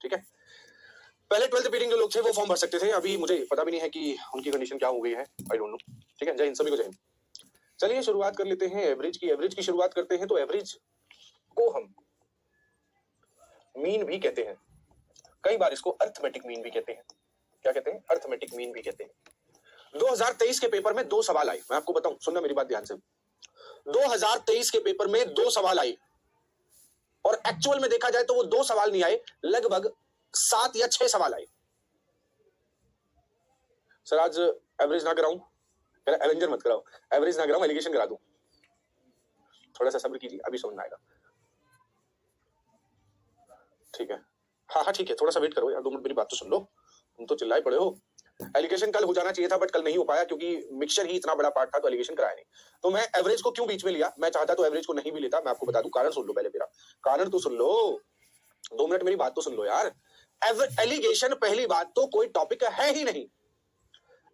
ठीक है। पहले 12th रीडिंग जो लोग थे वो फॉर्म भर सकते थे, अभी मुझे पता भी नहीं है कि उनकी कंडीशन क्या हो गई है, आई डोंट नो। ठीक है, जय हिंद सभी को, जय हिंद। चलिए शुरुआत कर लेते हैं एवरेज की। एवरेज की शुरुआत करते हैं तो एवरेज को हम मीन भी कहते हैं, कई बार इसको अर्थमेटिक मीन भी कहते हैं। क्या कहते हैं? अर्थमेटिक मीन भी कहते हैं। 2023 के पेपर में 2 सवाल आए, मैं आपको बताऊं, सुनना मेरी बात ध्यान से। 2023 के पेपर में 2 सवाल आए और एक्चुअल में देखा जाए तो वो 2 सवाल नहीं आए, लगभग 7 या 6 सवाल आए। सर आज एवरेज ना कराऊं, एवेंजर मत कराओ, एवरेज ना कराऊं, एलिगेशन करा दूं, थोड़ा सा सब्र कीजिए, अभी समझ में आएगा। ठीक है, हाँ ठीक है, थोड़ा सा वेट करो यार, 2 मिनट मेरी बात तो सुन लो, तुम तो चिल्लाए पड़े हो। एलिगेशन कल हो जाना चाहिए था बट कल नहीं हो पाया क्योंकि मिक्सचर ही इतना बड़ा पार्ट था तो एलिगेशन कराया नहीं। तो मैं एवरेज को क्यों बीच में लिया, मैं चाहता तो एवरेज को नहीं भी लेता, मैं आपको बता दूं, कारण सुन लो पहले, मेरा कारण तो सुन लो, 2 मिनट मेरी बात तो सुन लो यार। एलिगेशन पहली बात तो कोई टॉपिक है ही नहीं,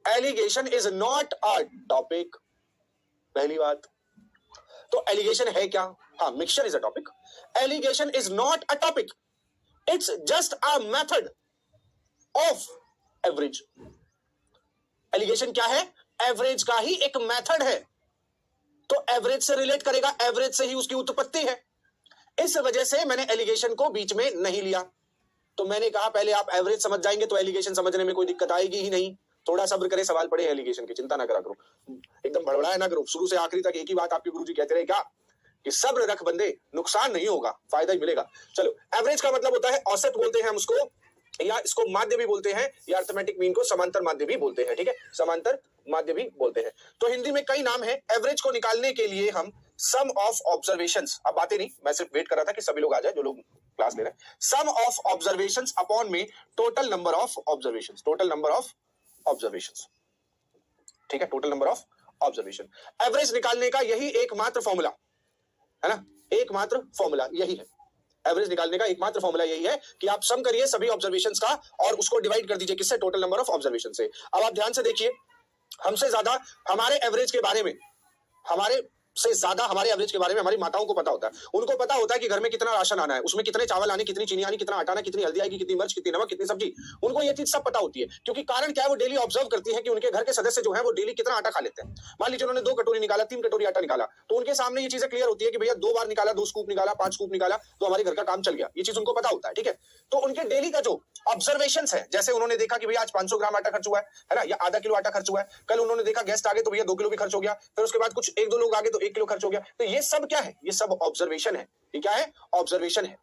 alligation is not a topic, पहली बात। तो एलिगेशन है क्या? हाँ, mixture is a topic, alligation is not a topic, it's just a method of average. Alligation क्या है? एवरेज का ही एक मेथड है, तो एवरेज से रिलेट करेगा, एवरेज से ही उसकी उत्पत्ति है। इस वजह से मैंने एलिगेशन को बीच में नहीं लिया। तो मैंने कहा पहले आप एवरेज समझ जाएंगे तो एलिगेशन समझने में कोई दिक्कत आएगी ही नहीं। थोड़ा सब्र करें, सवाल पड़े एलिगेशन की, चिंता ना करा करो, एकदम बड़बड़ाया ना करो। शुरू से आखिरी तक एक ही बात आपके गुरुजी कहते रहे क्या कि सब्र रख बंदे, नुकसान नहीं होगा, फायदा ही मिलेगा। चलो, एवरेज का मतलब होता है औसत, बोलते हैं हम उसको, या इसको माध्य भी बोलते हैं, या अर्थमेटिक मीन को समांतर माध्य भी बोलते हैं। ठीक है, समांतर माध्य भी बोलते हैं। तो हिंदी में कई नाम है। एवरेज को निकालने के लिए हम सम ऑफ ऑब्जर्वेशंस, अब बातें नहीं, मैं सिर्फ वेट कर रहा था कि सभी लोग आ जाए जो लोग क्लास ले रहे हैं। सम ऑफ ऑब्जर्वेशंस अपॉन में total number of observations, total number of observations. ठीक है, total number of observation. Average निकालने का यही एकमात्र फॉर्मूला है ना, एकमात्र फॉर्मूला यही है। एवरेज निकालने का एकमात्र फॉर्मूला यही है कि आप सम करिए सभी ऑब्जर्वेशंस का और उसको डिवाइड कर दीजिए किससे? टोटल नंबर ऑफ ऑब्जर्वेशन से। अब आप ध्यान से देखिए, हमसे ज्यादा हमारे एवरेज के बारे में, हमारे से ज्यादा हमारे एवरेज के बारे में हमारी माताओं को पता होता है। उनको पता होता है कि घर में कितना राशन आना है, उसमें कितने चावल आने, कितनी चीनी आनी, कितना आटा आना, कितनी हल्दी आएगी, कितनी मिर्च, कितनी नमक, कितनी सब्जी, उनको ये चीज सब पता होती है। क्योंकि कारण क्या है? वो डेली ऑब्जर्व करती है कि उनके घर के सदस्य जो है वो डेली कितना आटा खा लेते हैं। मान लीजिए उन्होंने 2 कटोरी निकाला, 3 कटोरी आटा निकाला, तो उनके सामने ये चीजें क्लियर होती है कि भैया 2 बार निकाला, 2 स्कूप निकाला, 5 स्कूप निकाला, तो हमारे घर का काम चल गया, ये चीज उनको पता होता है। ठीक है, तो उनके डेली का जो ऑब्जर्वेशन है, जैसे उन्होंने देखा कि भैया आज 500 ग्राम आटा खर्च हुआ है ना, या आधा किलो आटा खर्च हुआ है, कल उन्होंने देखा गेस्ट आ गए तो भैया 2 किलो भी खर्च हो गया, फिर उसके बाद कुछ 1-2 लोग आ गए तो 1 किलो खर्च हो गया। तो ये सब क्या है? ये सब ऑब्जर्वेशन है। ये क्या है? ऑब्जर्वेशन है।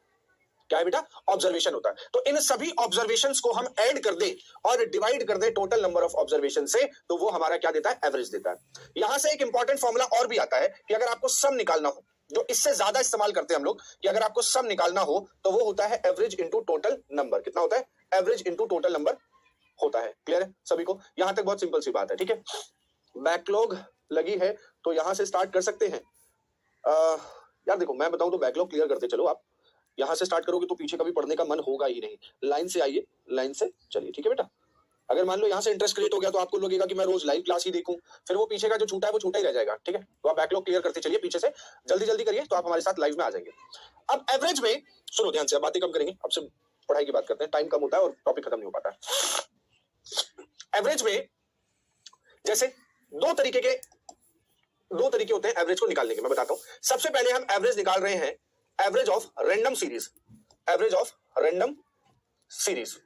क्या है बेटा? ऑब्जर्वेशन होता है। तो इन सभी ऑब्जर्वेशंस को हम ऐड कर दे और डिवाइड कर दे टोटल नंबर ऑफ ऑब्जर्वेशन से, तो वो हमारा क्या देता है? एवरेज देता है। यहां से एक इंपॉर्टेंट फॉर्मूला और भी आता है कि अगर आपको सम निकालना हो, जो इससे ज्यादा इस्तेमाल करते हैं हम लोग, कि अगर आपको सम निकालना हो तो वो होता है एवरेज इंटू टोटल नंबर। कितना होता है? एवरेज इंटू टोटल नंबर होता है। क्लियर है सभी को? यहां तक बहुत सिंपल सी बात है। ठीक है, बैकलॉग लगी है तो यहां से स्टार्ट कर सकते हैं। यार देखो, मैं बताऊं तो बैकलॉग क्लियर करते चलो। आप यहां से स्टार्ट करोगे तो पीछे कभी पढ़ने का मन होगा ही नहीं। लाइन से आइए, लाइन से चलिए। ठीक है बेटा, अगर मान लो यहां से इंटरेस्ट क्रिएट हो गया तो आपको लगेगा कि मैं रोज लाइव क्लास ही देखूं, फिर वो पीछे का जो छूटा है वो छूटा ही रह जाएगा। ठीक है, तो आप बैकलॉग क्लियर करते चलिए, पीछे से जल्दी जल्दी करिए तो आप हमारे साथ लाइव में आ जाएंगे। अब एवरेज में सुनो ध्यान से, अब बातें कम करेंगे, अब से पढ़ाई की बात करते हैं, टाइम कम होता है और टॉपिक खत्म नहीं हो पाता है। एवरेज में जैसे दो तरीके होते हैं एवरेज को निकालने के, मैं बताता हूं। सबसे पहले हम एवरेज निकाल रहे हैं average of random series. Average of random series.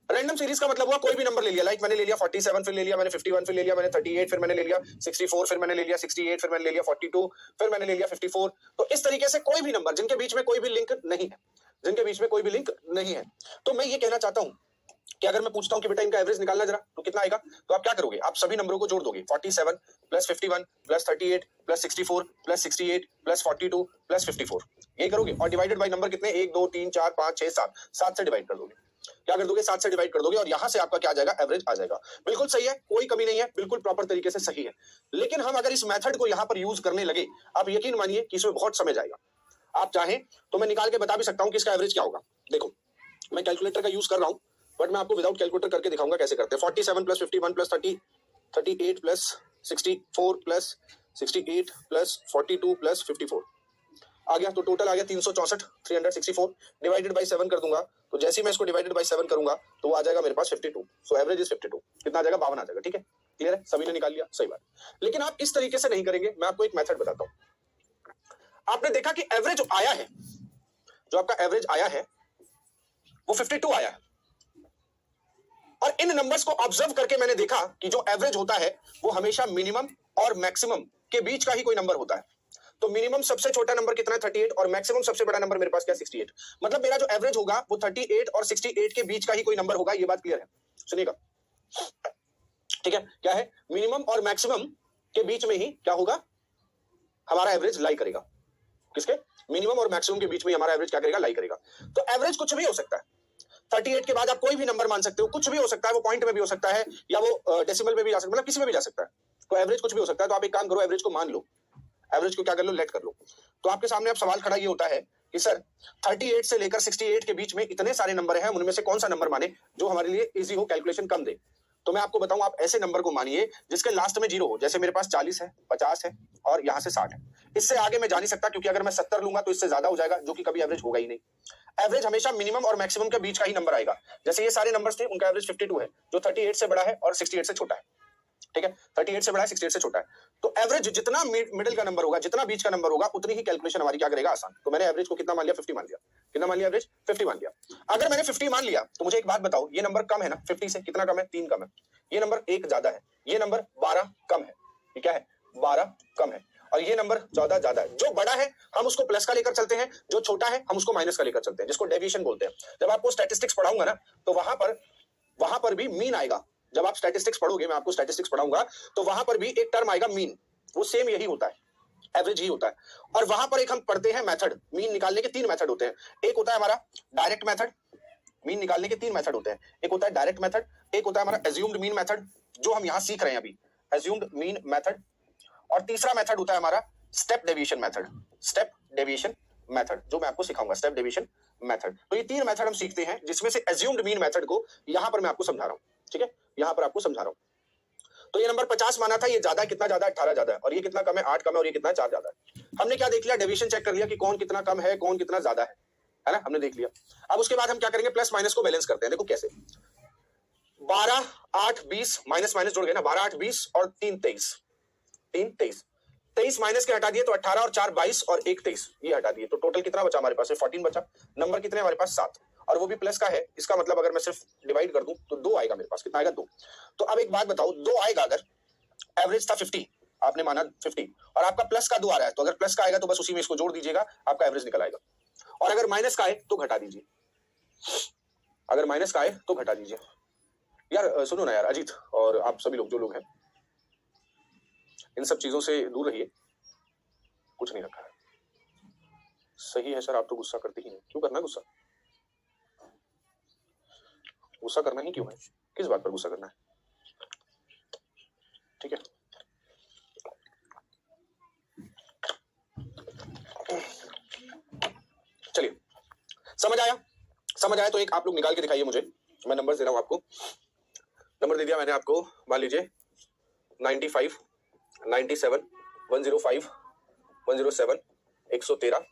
Random series का मतलब हुआ कोई भी नंबर ले लिया, लाइक मैंने ले लिया 47, फिर ले लिया मैंने 51, फिर ले लिया मैंने 38, फिर मैंने ले लिया 64, फिर मैंने ले लिया 68, फिर मैंने ले लिया 42, फिर मैंने ले लिया 54। तो इस तरीके से कोई भी नंबर जिनके बीच में कोई भी लिंक नहीं है, जिनके बीच में कोई भी लिंक नहीं है। तो मैं ये कहना चाहता हूं कि अगर मैं पूछता हूं कि बेटा इनका एवरेज निकालना जरा, तो कितना आएगा? तो आप क्या करोगे? आप सभी नंबरों को जोड़ दोगे, 47 plus 51 plus 38 plus 64 plus 68 plus 42 plus 54, ये करोगे और डिवाइडेड बाय नंबर कितने? 1 2 3 4 5 6 7, 7 से डिवाइड कर दोगे। क्या कर दोगे? 7 से डिवाइड कर दोगे और यहां से आपका क्या आ जाएगा? एवरेज आ जाएगा। बिल्कुल सही है, कोई कमी नहीं है, बिल्कुल प्रॉपर तरीके से सही है। लेकिन हम अगर इस मेथड को यहां पर यूज करने लगे, आप यकीन मानिए कि इसमें बहुत समय जाएगा। आप चाहें तो मैं निकाल के बता भी सकता हूं कि इसका एवरेज क्या होगा। देखो, मैं कैलकुलेटर का यूज कर रहा हूं बट मैं आपको विदाउट कैलकुलेटर करके दिखाऊंगा कैसे करते हैं। 47 plus 51 plus 30 38 plus 64 plus 68 plus 42 plus 54। आ गया, तो टोटल आ गया 364, 364 डिवाइडेड बाई 7 कर दूंगा, तो जैसे ही मैं इसको डिवाइडेड बाई 7 करूंगा तो वो आ जाएगा मेरे पास 52। So average is 52। कितना आ जाएगा? 52 आ जाएगा। ठीक है, क्लियर है? सभी ने निकाल लिया, सही बात। लेकिन आप इस तरीके से नहीं करेंगे, मैं आपको एक मेथड बताता हूं। आपने देखा कि एवरेज आया है, जो आपका एवरेज आया है वो 52 आया है, और इन नंबर्स को ऑब्जर्व करके मैंने देखा कि जो एवरेज होता है वो हमेशा मिनिमम और मैक्सिमम के बीच का ही कोई नंबर होता है। तो मिनिमम सबसे छोटा नंबर कितना है? 38, और मैक्सिमम सबसे बड़ा नंबर मेरे पास क्या? 68। मतलब मेरा जो एवरेज होगा वो 38 और 68 के बीच का ही कोई नंबर होगा। ये बात क्लियर है? सुनिएगा, ठीक है? क्या है? मिनिमम और मैक्सिमम के बीच में ही क्या होगा? हमारा एवरेज लाई करेगा। किसके? मिनिमम और मैक्सिमम के बीच में हमारा एवरेज क्या करेगा? लाई करेगा। तो एवरेज कुछ भी हो सकता है। 38 के बाद आप कोई भी नंबर मान सकते हो, कुछ भी हो सकता है, वो पॉइंट में भी हो सकता है या वो डेसिमल में भी जा सकता है, मतलब किसी में भी जा सकता है। तो एवरेज कुछ भी हो सकता है। तो आप एक काम करो, एवरेज को मान लो, एवरेज को क्या कर लो? लेट कर लो। तो आपके सामने अब सवाल खड़ा ये होता है कि सर 38 से लेकर 68 के बीच में इतने सारे नंबर हैं, उनमें से कौन सा नंबर माने जो हमारे लिए इजी हो, कैलकुलेशन कम दे। तो मैं आपको बताऊं, आप ऐसे नंबर को मानिए जिसके लास्ट में 0 हो। जैसे मेरे पास 40 है, 50 है और यहां से 60 है। इससे आगे मैं जा नहीं सकता, क्योंकि अगर मैं 70 लूंगा तो इससे ज्यादा हो जाएगा, जो कि कभी एवरेज होगा ही नहीं। एवरेज हमेशा मिनिमम और मैक्सिमम के बीच का ही नंबर आएगा। जैसे ये सारे नंबर्स थे, उनका एवरेज 52 है, जो 38 से बड़ा है और 68 से छोटा है। ठीक है, 38 से बड़ा है, 68 से छोटा है। तो एवरेज जितना मिडिल का नंबर होगा, जितना बीच का नंबर होगा, उतनी ही कैलकुलेशन हमारी क्या करेगा? आसान। तो मैंने एवरेज को कितना मान लिया? 50 मान लिया। कितना मान लिया? एवरेज 50 मान लिया। अगर मैंने 50 मान लिया तो मुझे एक बात बताओ, ये नंबर कम है ना 50 से? कितना कम है? 3 कम है। ये नंबर 1 ज्यादा है, ये नंबर 12 कम है। ये क्या है? 12 कम है। और ये नंबर 14 ज्यादा है। जो बड़ा है हम उसको प्लस का लेकर चलते हैं, जो छोटा है हम उसको माइनस का लेकर चलते हैं, जिसको डेविएशन बोलते हैं। जब आपको स्टैटिस्टिक्स पढ़ाऊंगा ना, तो वहां पर भी मीन आएगा। जब आप स्टैटिस्टिक्स पढ़ोगे, मैं आपको स्टैटिस्टिक्स पढ़ाऊंगा, तो वहां पर भी एक टर्म आएगा मीन। वो सेम यही होता है, एवरेज ही होता है। और वहां पर एक हम पढ़ते हैं मेथड। मीन निकालने के 3 मेथड होते हैं। एक होता है हमारा डायरेक्ट मेथड। मीन निकालने के 3 मेथड होते हैं। एक होता है डायरेक्ट मेथड, एक होता है हमारा एज्यूम्ड मीन मेथड, जो हम यहां सीख रहे हैं अभी, एज्यूम्ड मीन मेथड। और तीसरा मेथड होता है हमारा step deviation method. Step deviation method जो मैं आपको सिखाऊंगा, स्टेप डेविएशन मेथड। तो ये 3 मेथड हम सीखते हैं, जिसमें से एज्यूम्ड मीन मेथड को यहां पर मैं आपको समझा रहा हूं। ठीक है, यहां पर आपको समझा रहा हूं। तो ये नंबर 50 माना था, ये ज्यादा है, कितना ज्यादा है? 18 ज्यादा है। और ये कितना कम है? 8 कम है। और ये कितना? 4 ज्यादा है। हमने क्या देख लिया? डेविएशन चेक कर लिया कि कौन कितना कम है, कौन कितना ज्यादा है ना? हमने देख लिया। अब उसके बाद हम क्या करेंगे? प्लस माइनस को बैलेंस करते हैं। देखो कैसे, 12 8 20 माइनस माइनस जुड़ गए ना, 12 8 20 और 3 23, 3 23, 23 माइनस के हटा दिए तो 18 और 4 22 और 1 23, ये हटा दिए तो टोटल कितना बचा हमारे पास? 14 बचा। नंबर कितने हमारे पास? 7, और वो भी प्लस का है। इसका मतलब अगर मैं सिर्फ डिवाइड कर दूं तो 2 आएगा मेरे पास। कितना आएगा? 2। तो अब एक बात बताओ, 2 आएगा अगर एवरेज था 50, आपने माना 50, और आपका प्लस का 2 आ रहा है, तो अगर प्लस का आएगा तो बस उसी में इसको जोड़ दीजिएगा, आपका एवरेज निकल आएगा। और अगर माइनस का आए तो घटा दीजिए। अगर माइनस का आए तो घटा दीजिए। यार सुनो ना यार, अजीत और आप सभी लोग जो लोग हैं, इन सब चीजों से दूर रहिए। कुछ नहीं रखा है। सही है सर, आप तो गुस्सा करते ही नहीं। क्यों करना गुस्सा? गुस्सा करना ही क्यों है? किस बात पर गुस्सा करना है? ठीक है, चलिए, समझ आया? समझ आया तो एक आप लोग निकाल के दिखाइए मुझे। मैं नंबर दे रहा हूं आपको। नंबर दे दिया मैंने आपको, मान लीजिए 95, 97, 105, 107, 113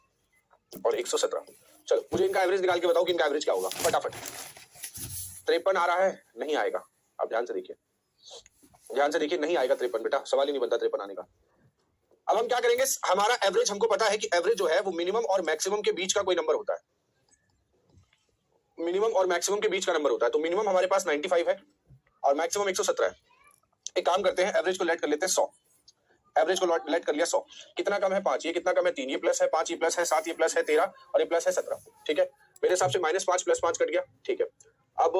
और 117। चलो मुझे इनका एवरेज निकाल के बताओ कि इनका एवरेज क्या होगा फटाफट। 53 आ रहा है? नहीं आएगा। आप ध्यान से देखिए, ध्यान से देखिए, नहीं आएगा 53 बेटा, सवाल ही नहीं बनता 53 आने का। अब हम क्या करेंगे? हमारा एवरेज, हमको पता है कि एवरेज जो है वो मिनिमम और मैक्सिमम के बीच का कोई नंबर होता है। मिनिमम और मैक्सिमम के बीच का नंबर होता है। तो मिनिमम हमारे पास 95 है और मैक्सिमम 117 है। एक काम करते हैं, एवरेज को लेट कर लेते हैं 100। एवरेज को लेट कर लिया 100। कितना कम है? 5। ये कितना कम है? 3। ये प्लस है 5, ये प्लस है 7, ये प्लस है 13 और ये प्लस है 17। ठीक है, मेरे हिसाब से -5 + 5 कट गया। ठीक है, अब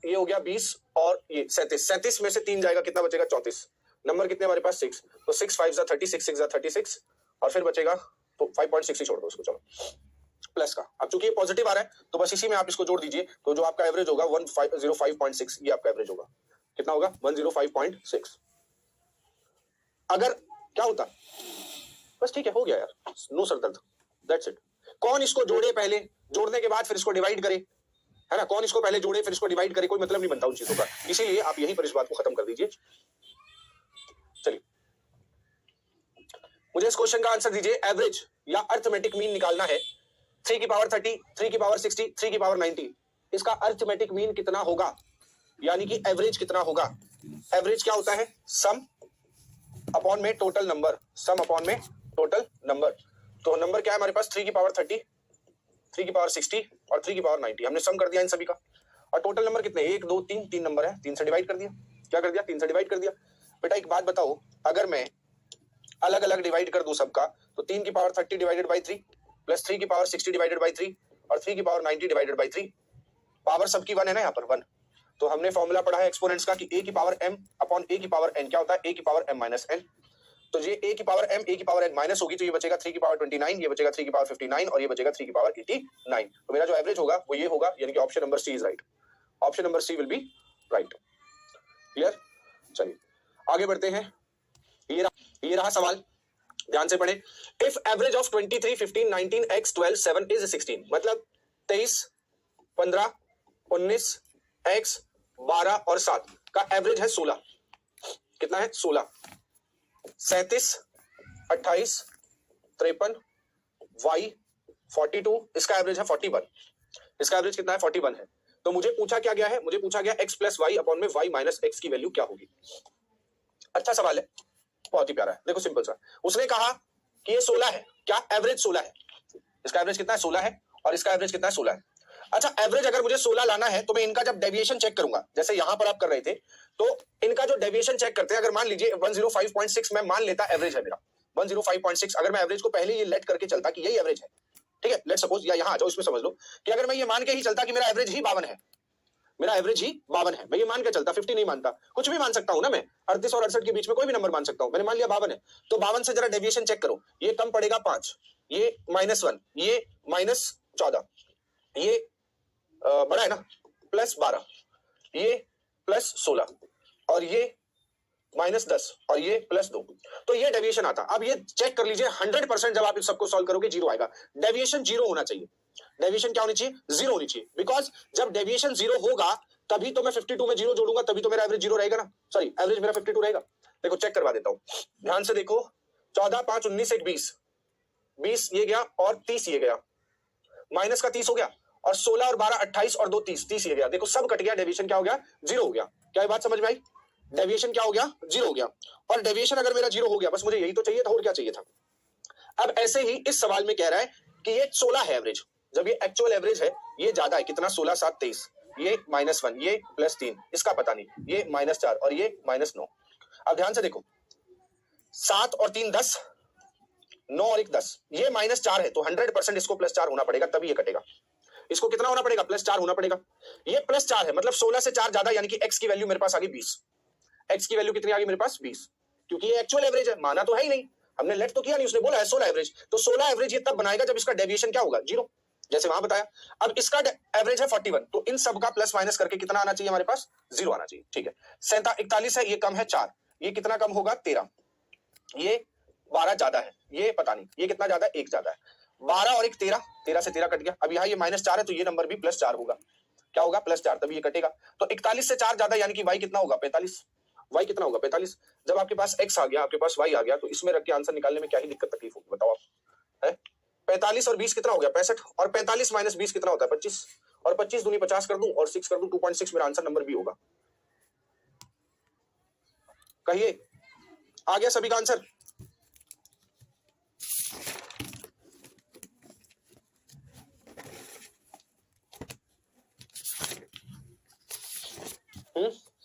ये हो गया 20 और ये 37। 37 में से 3 जाएगा, कितना बचेगा? 34। नंबर कितने हमारे पास? 6। तो 6 5 जा 36, 6 जा 36 और फिर बचेगा तो 5.6 ही छोड़ दो उसको। चलो प्लस का, अब चूंकि ये पॉजिटिव आ रहा है तो बस इसी में आप इसको जोड़ दीजिए। तो जो आपका एवरेज होगा 105.6, ये आपका एवरेज होगा। कितना होगा? 105.6। अगर क्या होता, बस ठीक है, हो गया यार, नो सर दर्द, दैट्स इट। कौन इसको जोड़े पहले, जोड़ने के बाद फिर इसको डिवाइड करे, है ना? कौन इसको पहले जोड़े फिर इसको डिवाइड करे, कोई मतलब नहीं बनता उन चीजों का। इसीलिए आप यहीं पर इस बात को खत्म कर दीजिए। चलिए, मुझे इस क्वेश्चन का आंसर दीजिए। एवरेज या अर्थमेटिक मीन निकालना है 3 की पावर 30, 3 की पावर 60, 3 की पावर 90। इसका अर्थमेटिक मीन कितना होगा, यानी कि एवरेज कितना होगा। एवरेज क्या होता है, सम अपॉन में टोटल नंबर, सम अपॉन में टोटल नंबर। तो नंबर क्या है हमारे पास, 3 की पावर 30, 3 की पावर 60 और 3 की पावर 90। हमने सम कर दिया इन सभी का, और टोटल नंबर कितने, 1 2 3, 3 नंबर है, 3 से डिवाइड कर दिया। क्या कर दिया, 3 से डिवाइड कर दिया। बेटा एक बात बताओ, अगर मैं अलग अलग डिवाइड कर दूं सबका, तो 3 की पावर 30 डिवाइडेड बाई 3 प्लस 3 की पावर 60 डिवाइडेड बाई 3 और 3 की पावर 90 डिवाइडेड बाई 3, पावर सबकी 1 है ना यहाँ पर 1। तो हमने फॉर्मूला पढ़ा है एक्सपोनेंट्स का कि a की पावर m अपॉन a की पावर n क्या होता है, a की पावर m माइनस n। तो ये a की पावर m a की पावर n माइनस होगी, तो ये बचेगा 3 की पावर 29, ये बचेगा 3 की पावर 59 और ये बचेगा 3 की पावर 89। तो मेरा जो एवरेज होगा वो ये होगा, यानी कि option number C is right. Option number C will be right. Clear, चलिए आगे बढ़ते हैं। ये रहा सवाल, ध्यान से पढ़े। If average of 23, 15, 19, x, 12, 7 is 16, मतलब 23, 15, 19, x, 12 और 7 का एवरेज है 16। कितना है, 16, 37, 28, 53, y 42, इसका एवरेज है 41। इसका एवरेज कितना है, 41 है। तो मुझे पूछा क्या गया है, मुझे पूछा गया x प्लस वाई अपॉन में y माइनस एक्स की वैल्यू क्या होगी। अच्छा सवाल है, बहुत ही प्यारा है। देखो सिंपल सा, उसने कहा कि ये 16 है, क्या एवरेज 16 है, इसका एवरेज कितना है 16 है, और इसका एवरेज कितना है 16 है। अच्छा एवरेज अगर मुझे 16 लाना है तो मैं इनका जब डेविएशन चेक करूंगा, जैसे यहां पर आप कर रहे थे, तो इनका जो डेविएशन चेक करते हैं, अगर मान लीजिए 105.6 मैं मान लेता एवरेज है मेरा 105.6, अगर मैं एवरेज को पहले ये लेट करके चलता कि यही एवरेज है, ठीक है, लेट सपोज, या यहां आ जाओ, इसमें समझ लो कि अगर मैं ये मान के ही चलता कि मेरा एवरेज ही 52 है, मेरा एवरेज ही 52 है, मैं ये मान के चलता, 50 नहीं मानता, कुछ भी मान सकता हूं ना मैं, 38 और 68 के बीच में कोई भी नंबर मान सकता हूं, मैंने मान लिया 52 है। तो 52 से जरा डेविएशन चेक करो, ये कम पड़ेगा 5, ये -1, ये -14, ये बड़ा है ना +12, ये +16 और ये -10 और ये +2, तो ये डेविएशन आता। अब ये चेक कर लीजिए 100% जब आप इस सबको सॉल्व करोगे जीरो आएगा। डेविएशन जीरो होना चाहिए, डेविएशन क्या होनी चाहिए, जीरो होनी चाहिए, बिकॉज जब डेविएशन जीरो होगा तभी तो मैं 52 में जीरो जोड़ूंगा, तभी तो मेरा एवरेज जीरो रहेगा ना, सॉरी एवरेज मेरा 52 रहेगा। देखो चेक करवा देता हूं, ध्यान से देखो, 14, 5, 19, 1, 20, 20 ये गया और 30 ये गया, माइनस का 30 हो गया, और 16 और 12 28 और 2 30, 30 ये गया। देखो सब कट गया, डेविएशन क्या हो गया, जीरो हो गया। क्या ये बात समझ में आई, डेविएशन क्या हो गया, जीरो हो गया। और डेविएशन अगर मेरा जीरो हो गया, बस मुझे यही तो चाहिए था, और क्या चाहिए था। अब ऐसे ही इस सवाल में कह रहा है कि ये 16 है एवरेज, जब ये एक्चुअल एवरेज है ये ज्यादा है, कितना 16, 7, 23, ये -1, ये +3, इसका पता नहीं, ये -4 और ये -9। अब ध्यान से देखो, 7 और 3 10, 9 और 1 10, ये -4 है, तो 100% इसको +4 होना पड़ेगा, तभी ये कटेगा। इसको कितना होना पड़ेगा, +4 होना पड़ेगा। ये +4 है, मतलब 16 से 4 ज्यादा, यानी कि x की वैल्यू मेरे पास आ गई 20। x की वैल्यू कितनी आ गई मेरे पास, 20, क्योंकि ये एक्चुअल एवरेज है, माना तो है ही नहीं, हमने लेट तो किया नहीं, उसने बोला है 16 एवरेज, तो 16 एवरेज ये तब बनाएगा जब इसका डेविएशन क्या होगा, जीरो, जैसे वहां बताया। अब इसका एवरेज है 41, तो इन सब का प्लस माइनस करके कितना आना चाहिए हमारे पास, जीरो आना चाहिए, ठीक है। 41 है, ये कम है 4, ये कितना कम होगा 13, ये 12 ज्यादा है, ये पता नहीं, ये कितना ज्यादा है, 1 ज्यादा है, 12 और 1 13, 13 से 13 कट गया। अब यहाँ ये -4 है, तो ये नंबर भी +4 होगा, क्या होगा, +4, तभी ये कटेगा। तो 41 से 4 ज्यादा, यानी कि y कितना होगा, 45, y कितना होगा, 45। जब आपके पास x आ गया, आपके पास y आ गया, तो इसमें रख के आंसर निकालने में क्या ही दिक्कत तकलीफ होगी, बताओ आप, है 45 और 20 कितना हो गया, 65, और 45 - 20 कितना होता है, 25, और 25 दूनी 50 कर दूं और 6 कर दूं, 2.6 मेरा आंसर नंबर भी होगा। कहिए आ गया सभी का आंसर।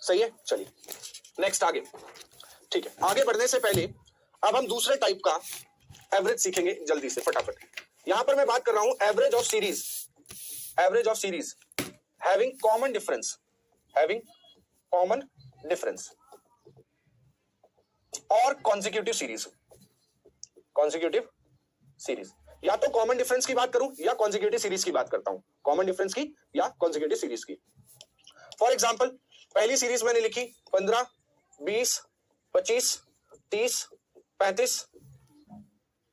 सही है, चलिए नेक्स्ट आगे, ठीक है। आगे बढ़ने से पहले अब हम दूसरे टाइप का एवरेज सीखेंगे जल्दी से फटाफट। यहां पर मैं बात कर रहा हूं average of series, average of series having common difference, having common difference और कॉन्जिक्यूटिव सीरीज, कॉन्जिक्यूटिव सीरीज, या तो कॉमन डिफरेंस की बात करूं या कॉन्जिक्यूटिव सीरीज की बात करता हूं, कॉमन डिफरेंस की या कॉन्जिक्यूटिव सीरीज की। फॉर एग्जाम्पल पहली सीरीज मैंने लिखी 15, 20, 25, 30, 35,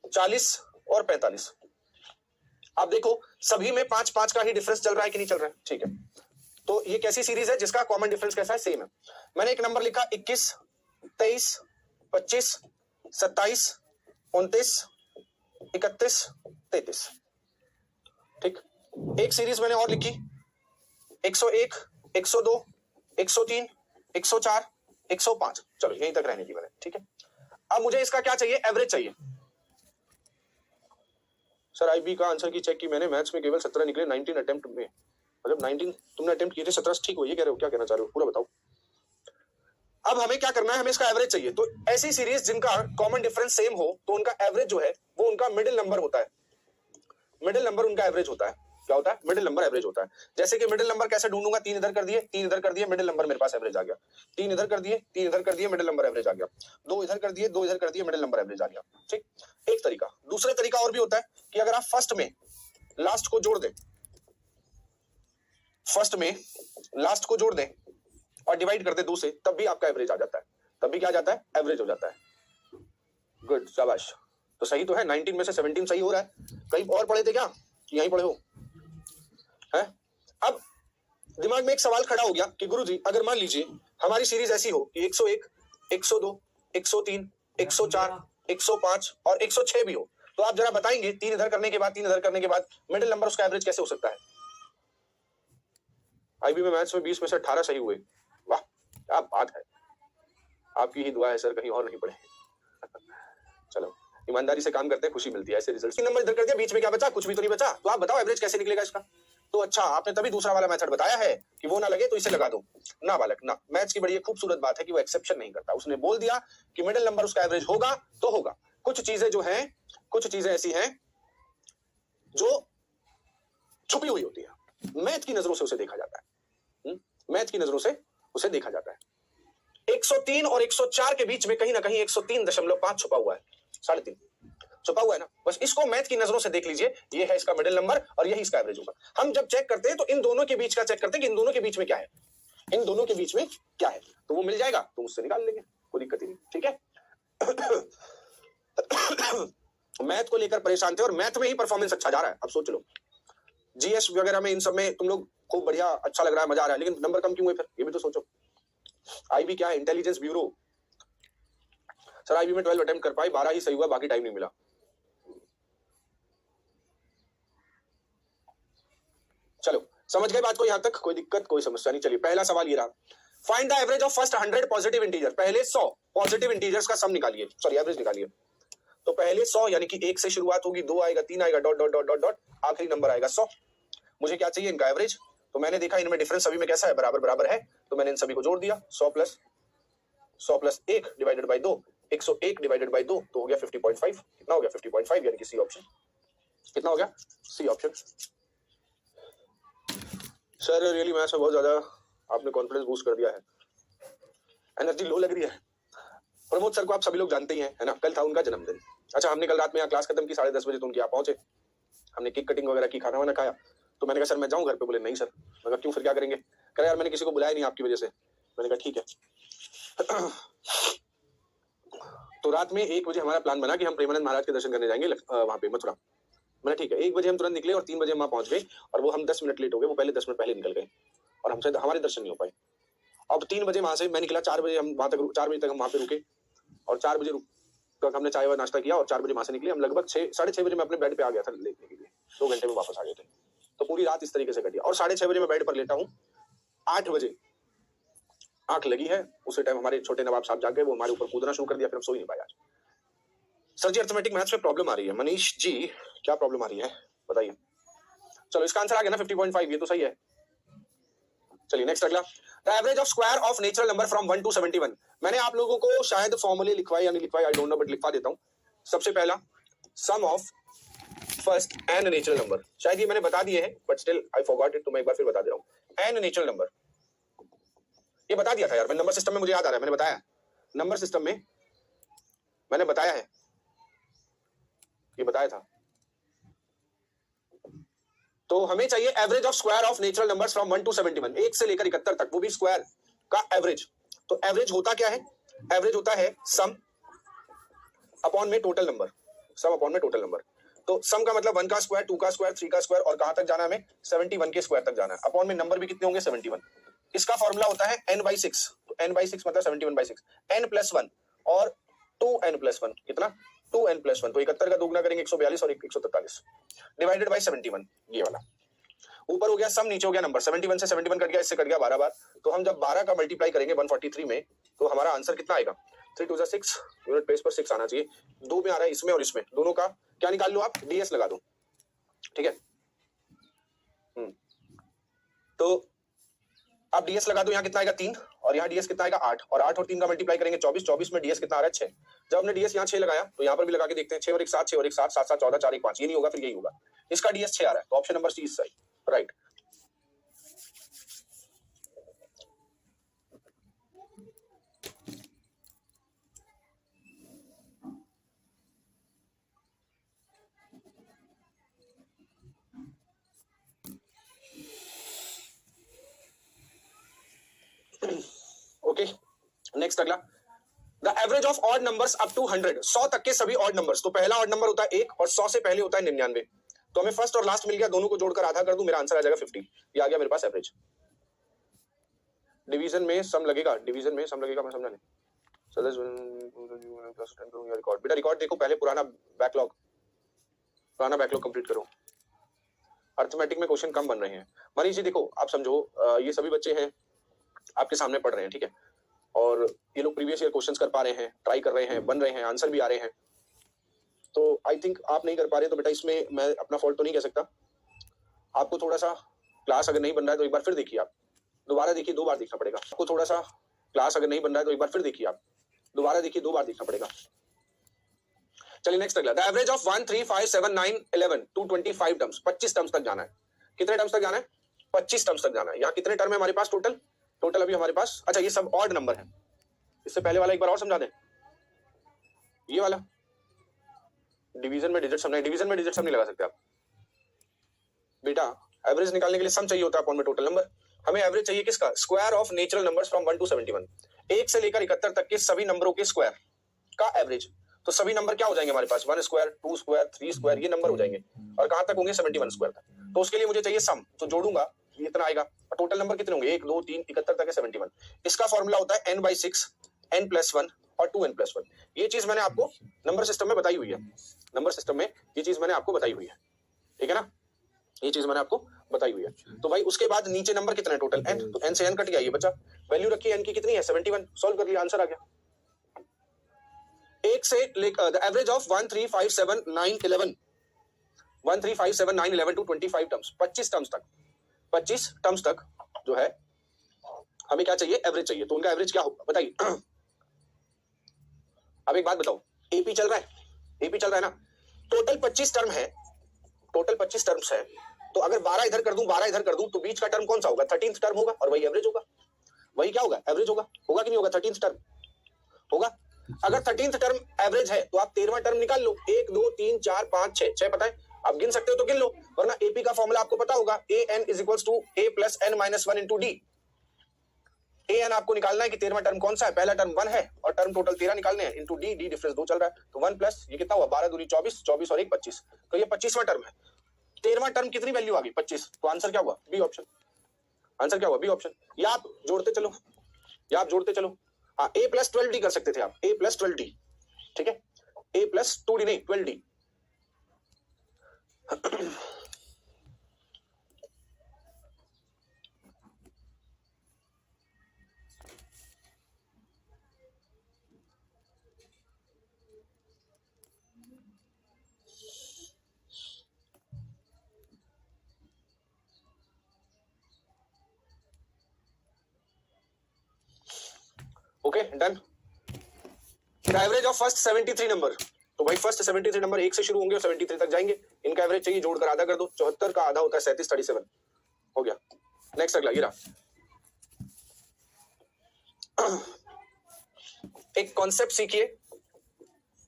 40 और 45। अब देखो सभी में 5-5 का ही डिफरेंस चल रहा है कि नहीं चल रहा है, ठीक है। तो ये कैसी सीरीज है जिसका कॉमन डिफरेंस कैसा है, सेम है। मैंने एक नंबर लिखा 21, 23, 25, 27, 29, 31, 33। ठीक, एक सीरीज मैंने और लिखी 101, 102, 103, 104, 105। चलो यहीं तक रहने दी मैंने। ठीक है, अब मुझे इसका क्या चाहिए, एवरेज चाहिए। सर आईबी का आंसर की चेक की मैंने, मैथ्स में केवल 17 निकले 19 अटेम्प्ट में। मतलब 19 तुमने अटेम्प्ट किए थे, 17 ठीक हो, ये कह रहे हो, क्या कहना चाह रहे हो, पूरा बताओ। अब हमें क्या करना है, हमें इसका एवरेज चाहिए। तो ऐसी सीरीज जिनका कॉमन डिफरेंस सेम हो तो उनका एवरेज जो है वो उनका मिडिल नंबर होता है। मिडिल नंबर उनका एवरेज होता है। क्या होता है, मिडिल नंबर एवरेज होता है। जैसे कि मिडिल नंबर कैसे ढूंढूंगा, 3 इधर कर दिए, 3 इधर कर दिए, मिडिल नंबर मेरे पास एवरेज आ गया। 3 इधर कर दिए, 3 इधर कर दिए, मिडिल नंबर एवरेज आ गया। 2 इधर कर दिए, 2 इधर कर दिए, मिडिल नंबर एवरेज आ गया। ठीक, एक तरीका। दूसरा तरीका और भी होता है कि अगर आप फर्स्ट में लास्ट को जोड़ दें, फर्स्ट में लास्ट को जोड़ दें और डिवाइड कर दे 2 से, तब भी आपका एवरेज आ जाता है। तब भी क्या आ जाता है, एवरेज हो जाता है। गुड, शाबाश। तो सही तो है, 19 में से 17 सही हो रहा है। कहीं और पढ़े थे क्या, यहीं पढ़े हो है? अब दिमाग में एक सवाल खड़ा हो गया कि गुरुजी अगर मान लीजिए हमारी सीरीज ऐसी हो कि 101, 102, 103, 104, 105 और 106 भी हो, तो आप जरा बताएंगे 3 इधर करने के बाद, 3 इधर करने के बाद मिडिल नंबर उसका एवरेज कैसे हो सकता है? आईबी में मैथ्स में 20 में से 18 सही हुए। वाह, क्या बात है, आपकी ही दुआ है सर, कहीं और नहीं पढ़े। चलो ईमानदारी से काम करते हैं, खुशी मिलती है ऐसे रिजल्ट। 3 नंबर इधर कर दिया, बीच में क्या बचा, कुछ भी तो नहीं बचा। तो आप बताओ एवरेज कैसे निकलेगा इसका? तो अच्छा, आपने तभी दूसरा वाला मेथड बताया है कि वो ना लगे तो इसे लगा दो। ना बालक ना, मैथ्स की बड़ी खूबसूरत बात है कि वो एक्सेप्शन नहीं करता। उसने बोल दिया कि मिडिल नंबर उसका एवरेज होगा तो होगा। कुछ चीजें जो हैं, कुछ चीजें ऐसी हैं जो छुपी हुई होती है, मैथ की नजरों से उसे देखा जाता है। मैथ की नजरों से उसे देखा जाता है। 103 और 104 के बीच में कहीं ना कहीं 103.5 छुपा हुआ है, 3.5 छुपा हुआ है ना। बस इसको मैथ की नजरों से देख लीजिए, ये है इसका मिडिल नंबर और यही इसका एवरेज होगा। हम जब चेक करते हैं तो इन दोनों के बीच का चेक करते हैं कि इन दोनों के बीच में क्या है, इन दोनों के बीच में क्या है, तो वो मिल जाएगा तो उससे निकाल लेंगे, कोई दिक्कत ही नहीं। ठीक है। मैथ को लेकर परेशान थे और मैथ में ही परफॉर्मेंस अच्छा जा रहा है। अब सोच लो, जीएस वगैरह में इन सब में तुम लोग खूब बढ़िया, अच्छा लग रहा है, मजा आ रहा है, लेकिन नंबर कम क्यों हुए फिर, ये भी तो सोचो। आईबी क्या है, इंटेलिजेंस ब्यूरो। सर आईबी में 12 अटेम्प्ट कर पाए, 12 ही सही हुआ, बाकी टाइम नहीं मिला। चलो समझ गए बात को, यहां तक कोई दिक्कत, कोई समस्या नहीं। चलिए पहला सवाल ये रहा, find the average of first 100 positive integer. पहले 100 पॉजिटिव इंटीजर्स का सम निकालिए, सॉरी एवरेज निकालिए। तो पहले 100 यानी कि 1 से शुरुआत होगी, 2 आएगा, 3 आएगा, dot dot dot dot dot, आखिरी नंबर आएगा 100। मुझे क्या चाहिए, इनका एवरेज। तो मैंने देखा इनमें डिफरेंस सभी में कैसा है, बराबर बराबर है, तो मैंने इन सभी को जोड़ दिया। 100 plus 1 divided by 2, 101 divided by 2 तो हो गया 50.5। कितना हो गया, 50.5, यानी कि सी ऑप्शन। कितना हो गया, C option. Sir really maths में बहुत ज्यादा आपने कॉन्फिडेंस बूस्ट कर दिया है, एनर्जी लो लग रही है। प्रमोद सर को आप सभी लोग जानते ही हैं, है ना, कल था उनका जन्मदिन। अच्छा, हमने कल रात में यहाँ क्लास खत्म की, 10:30 बजे तो उनके यहाँ पहुंचे, हमने केक कटिंग वगैरह की, खाना वाना खाया। तो मैंने कहा सर मैं जाऊं घर पे, बोले नहीं सर। मैं कहा क्यों, फिर क्या करेंगे? कह यार मैंने किसी को बुलाया नहीं आपकी वजह से। मैंने कहा ठीक है। तो रात में 1 बजे हमारा प्लान बना कि हम प्रेमानंद महाराज के दर्शन करने जाएंगे वहां पे मथुरा। मैंने ठीक है, 1 बजे हम तुरंत निकले और 3 बजे हम वहां पहुंच गए, और वो हम 10 मिनट लेट हो गए, वो पहले 10 मिनट पहले निकल गए और हमसे हमारे दर्शन नहीं हो पाए। अब 3 बजे वहां से मैं निकला, 4 बजे हम वहां तक, 4 बजे तक हम वहां पे रुके और 4 बजे तक हमने चाय व नाश्ता किया और 4 बजे वहां से निकले। हम लगभग 6-6:30 बजे मैं अपने बेड पे आ गया था लेटने के लिए, 2 घंटे में वापस आ गए थे। तो पूरी रात इस तरीके से कटी और 6:30 बजे मैं बेड पर लेटा हूँ। 8 बजे आंख लगी है, उसी टाइम हमारे छोटे नवाब साहब जाग गए, वो हमारे ऊपर कूदना शुरू कर दिया, फिर हम सो ही नहीं पाए आज। सर जी अर्थमेटिक मैथ्स में प्रॉब्लम आ रही है। मनीष जी क्या प्रॉब्लम आ रही है बताइए। चलो इसका आंसर आ गया ना 50.5, ये तो सही है। चलिए नेक्स्ट अगला, the average of square of natural number from 1 to 71। मैंने आप लोगों को शायद फॉर्मूले लिखवाए या नहीं लिखवाए, आई डोंट नो, बट लिखवा देता हूं। सबसे पहला sum of first n natural number, शायद ये मैंने बता दिए हैं but still I forgot it, तो मैं एक बार फिर बता दे रहा हूं। एन नेचुरल नंबर, ये बता दिया था यार, मैं नंबर सिस्टम में मुझे याद आ रहा है, मैंने बताया नंबर सिस्टम में, मैंने बताया है, ये बताया था। तो हमें चाहिए average of square of natural numbers from 1 to 71, 1 से लेकर 71 तक, वो भी स्क्वायर का एवरेज। तो एवरेज होता क्या है, एवरेज होता है सम अपॉन में टोटल नंबर, सम अपॉन में टोटल नंबर। तो सम का मतलब 1 का स्क्वायर, 2 का स्क्वायर, 3 का स्क्वायर, और कहां तक जाना है हमें, 71 के स्क्वायर तक जाना है। अपॉन में नंबर भी कितने होंगे, 71। इसका फॉर्मूला होता है n/6, तो n/6 मतलब 71/6, n+1 और 2n+1 कितना 2n+1, तो 71 का दोगुना करेंगे 142 और 143 डिवाइडेड बाय 71, ये वाला ऊपर हो गया सम, नीचे हो गया नंबर। 71 से 71 कट गया, इससे कट गया 12 बार, तो हम जब 12 का मल्टीप्लाई करेंगे 143 में तो हमारा आंसर कितना आएगा? 3 2 6, यूनिट प्लेस पर 6 आना चाहिए। 2 में आ रहा है, इसमें और इसमें, दोनों का क्या निकाल लो आप? डीएस लगा दो, ठीक है। तो अब डीएस लगा दो, यहाँ कितना आएगा 3 और यहाँ डीएस कितना आएगा 8, और 8 और 3 का मल्टीप्लाई करेंगे 24, 24 में डीएस कितना आ रहा है 6। जब हमने डीएस यहाँ 6 लगाया तो यहाँ पर भी लगा के देखते हैं, 6 और 1 7, 6 और 1 7, 7 7 14, 4 1 5, ये नहीं होगा फिर यही होगा, इसका डीएस 6 आ रहा है, तो ऑप्शन नंबर सी इज सही, राइट। ओके, नेक्स्ट अगला, the average of odd numbers up to 100, 100 तक के सभी ऑड नंबर्स। तो पहला ऑड नंबर होता है 1 और 100 से पहले होता है 99, तो हमें फर्स्ट और लास्ट मिल गया, दोनों को जोड़कर आधा कर दूं, मेरा आंसर आ जाएगा 50, ये आ गया मेरे पास एवरेज। डिवीजन में सम लगेगा, डिवीजन में सम लगेगा, मैं समझा नहीं। रिकॉर्ड, बेटा रिकॉर्ड देखो पहले, पुराना बैकलॉग कंप्लीट करो। अर्थमेटिक में क्वेश्चन कम बन रहे हैं। मनीष जी देखो, आप समझो ये सभी बच्चे हैं आपके सामने पढ़ रहे हैं, ठीक है, और ये लोग प्रीवियस ईयर क्वेश्चंस कर पा रहे हैं, ट्राई कर रहे हैं, बन रहे हैं, आंसर भी आ रहे हैं। तो आई थिंक आप नहीं कर पा रहे, तो बेटा इसमें मैं अपना फॉल्ट तो नहीं कह सकता। आपको थोड़ा सा क्लास अगर नहीं बन रहा है तो एक बार फिर देखिए, आप दोबारा देखिए, 2 बार देखना पड़ेगा आपको। थोड़ा सा क्लास अगर नहीं बन रहा है तो एक बार फिर देखिए, आप दोबारा देखिए, 2 बार देखना पड़ेगा। चलिए नेक्स्ट अगला, the average of 1 3 5 7 9 11 to 25 terms, 25 terms तक जाना है। कितने टर्म्स तक जाना है? 25 टर्म्स तक जाना है। यहाँ कितने टर्म है हमारे पास टोटल? टोटल अभी हमारे पास, अच्छा ये सब ऑड नंबर है। इससे पहले वाला एक बार और समझा दें, ये वाला डिवीजन में डिजिट सम नहीं, डिवीजन में डिजिट सम नहीं लगा सकते आप बेटा। एवरेज निकालने के लिए सम चाहिए होता है अपॉन में टोटल नंबर। हमें एवरेज चाहिए किसका? Square of natural numbers from 1 to 71, 1 से लेकर 71 तक के सभी नंबरों के स्क्वायर का एवरेज। तो सभी नंबर क्या हो जाएंगे हमारे पास? 1 स्क्वायर, 2 स्क्वायर, 3 स्क्वायर, ये नंबर हो जाएंगे, और कहां तक होंगे? 71 स्क्वायर तक। तो उसके लिए मुझे चाहिए सम, तो जोड़ूंगा, ये इतना आएगा, और टोटल नंबर कितने होंगे? 1 2 3 71 तक है 71। इसका फॉर्मूला होता है n/6, n+1 और 2n+1। ये चीज मैंने आपको नंबर सिस्टम में बताई हुई है, नंबर सिस्टम में ये चीज मैंने आपको बताई हुई है, ठीक है ना, ये चीज मैंने आपको बताई हुई है। तो भाई उसके बाद नीचे नंबर कितने हैं टोटल? n, तो n से n कट गया, ये बचा, वैल्यू रखी n की कितनी है? 71, सॉल्व कर लिया, आंसर आ गया। एक से लेकर the average of 1 3 5 7 9 11 1 3 5 7 9 11 to 25 terms, 25 terms तक, 25 टर्म्स तक जो है हमें क्या चाहिए? एवरेज चाहिए। तो उनका एवरेज क्या होगा बताइए। अब एक बात बताओ, एपी चल रहा है, एपी चल रहा है ना, टोटल 25 टर्म है, टोटल 25 टर्म्स है, तो अगर 12 इधर कर दूं 12 इधर कर दूं तो बीच का टर्म कौन सा होगा? 13th टर्म होगा, और वही एवरेज होगा, वही क्या होगा? एवरेज होगा, होगा कि नहीं होगा? 13th टर्म होगा। अगर 13th टर्म एवरेज है तो आप 13वां टर्म निकाल लो, 1 2 3 4 5 6, 6 पता है, आप गिन सकते हो तो गिन लो, वरना एपी का फॉर्मूला आपको पता होगा, an = a + n-1 * d। an आपको निकालना है कि 13वां टर्म कौन सा है, पहला टर्म 1 है और टर्म टोटल 13 निकालने हैं, इंटू डी, डी डिफरेंस 2 चल रहा है, तो 1 प्लस ये कितना हुआ? 12 दूनी 24, 24 और 1 25, तो ये 25वां टर्म है। 13वां टर्म कितनी वैल्यू आ गई? 25, तो आंसर क्या हुआ? बी ऑप्शन, आंसर क्या हुआ? B option. या आप जोड़ते चलो, या आप जोड़ते चलो, हाँ a + 12d कर सकते थे आप, a + 12d, ठीक है, a + 2d नहीं 12d। Okay done. Average of first 73 number, तो भाई फर्स्ट 73 नंबर 1 से शुरू होंगे और 73 तक जाएंगे, इनका एवरेज चाहिए, जोड़कर आधा कर दो, 74 का आधा होता है 37, 37 हो गया। नेक्स्ट अगला ये रहा, एक कॉन्सेप्ट सीखिए,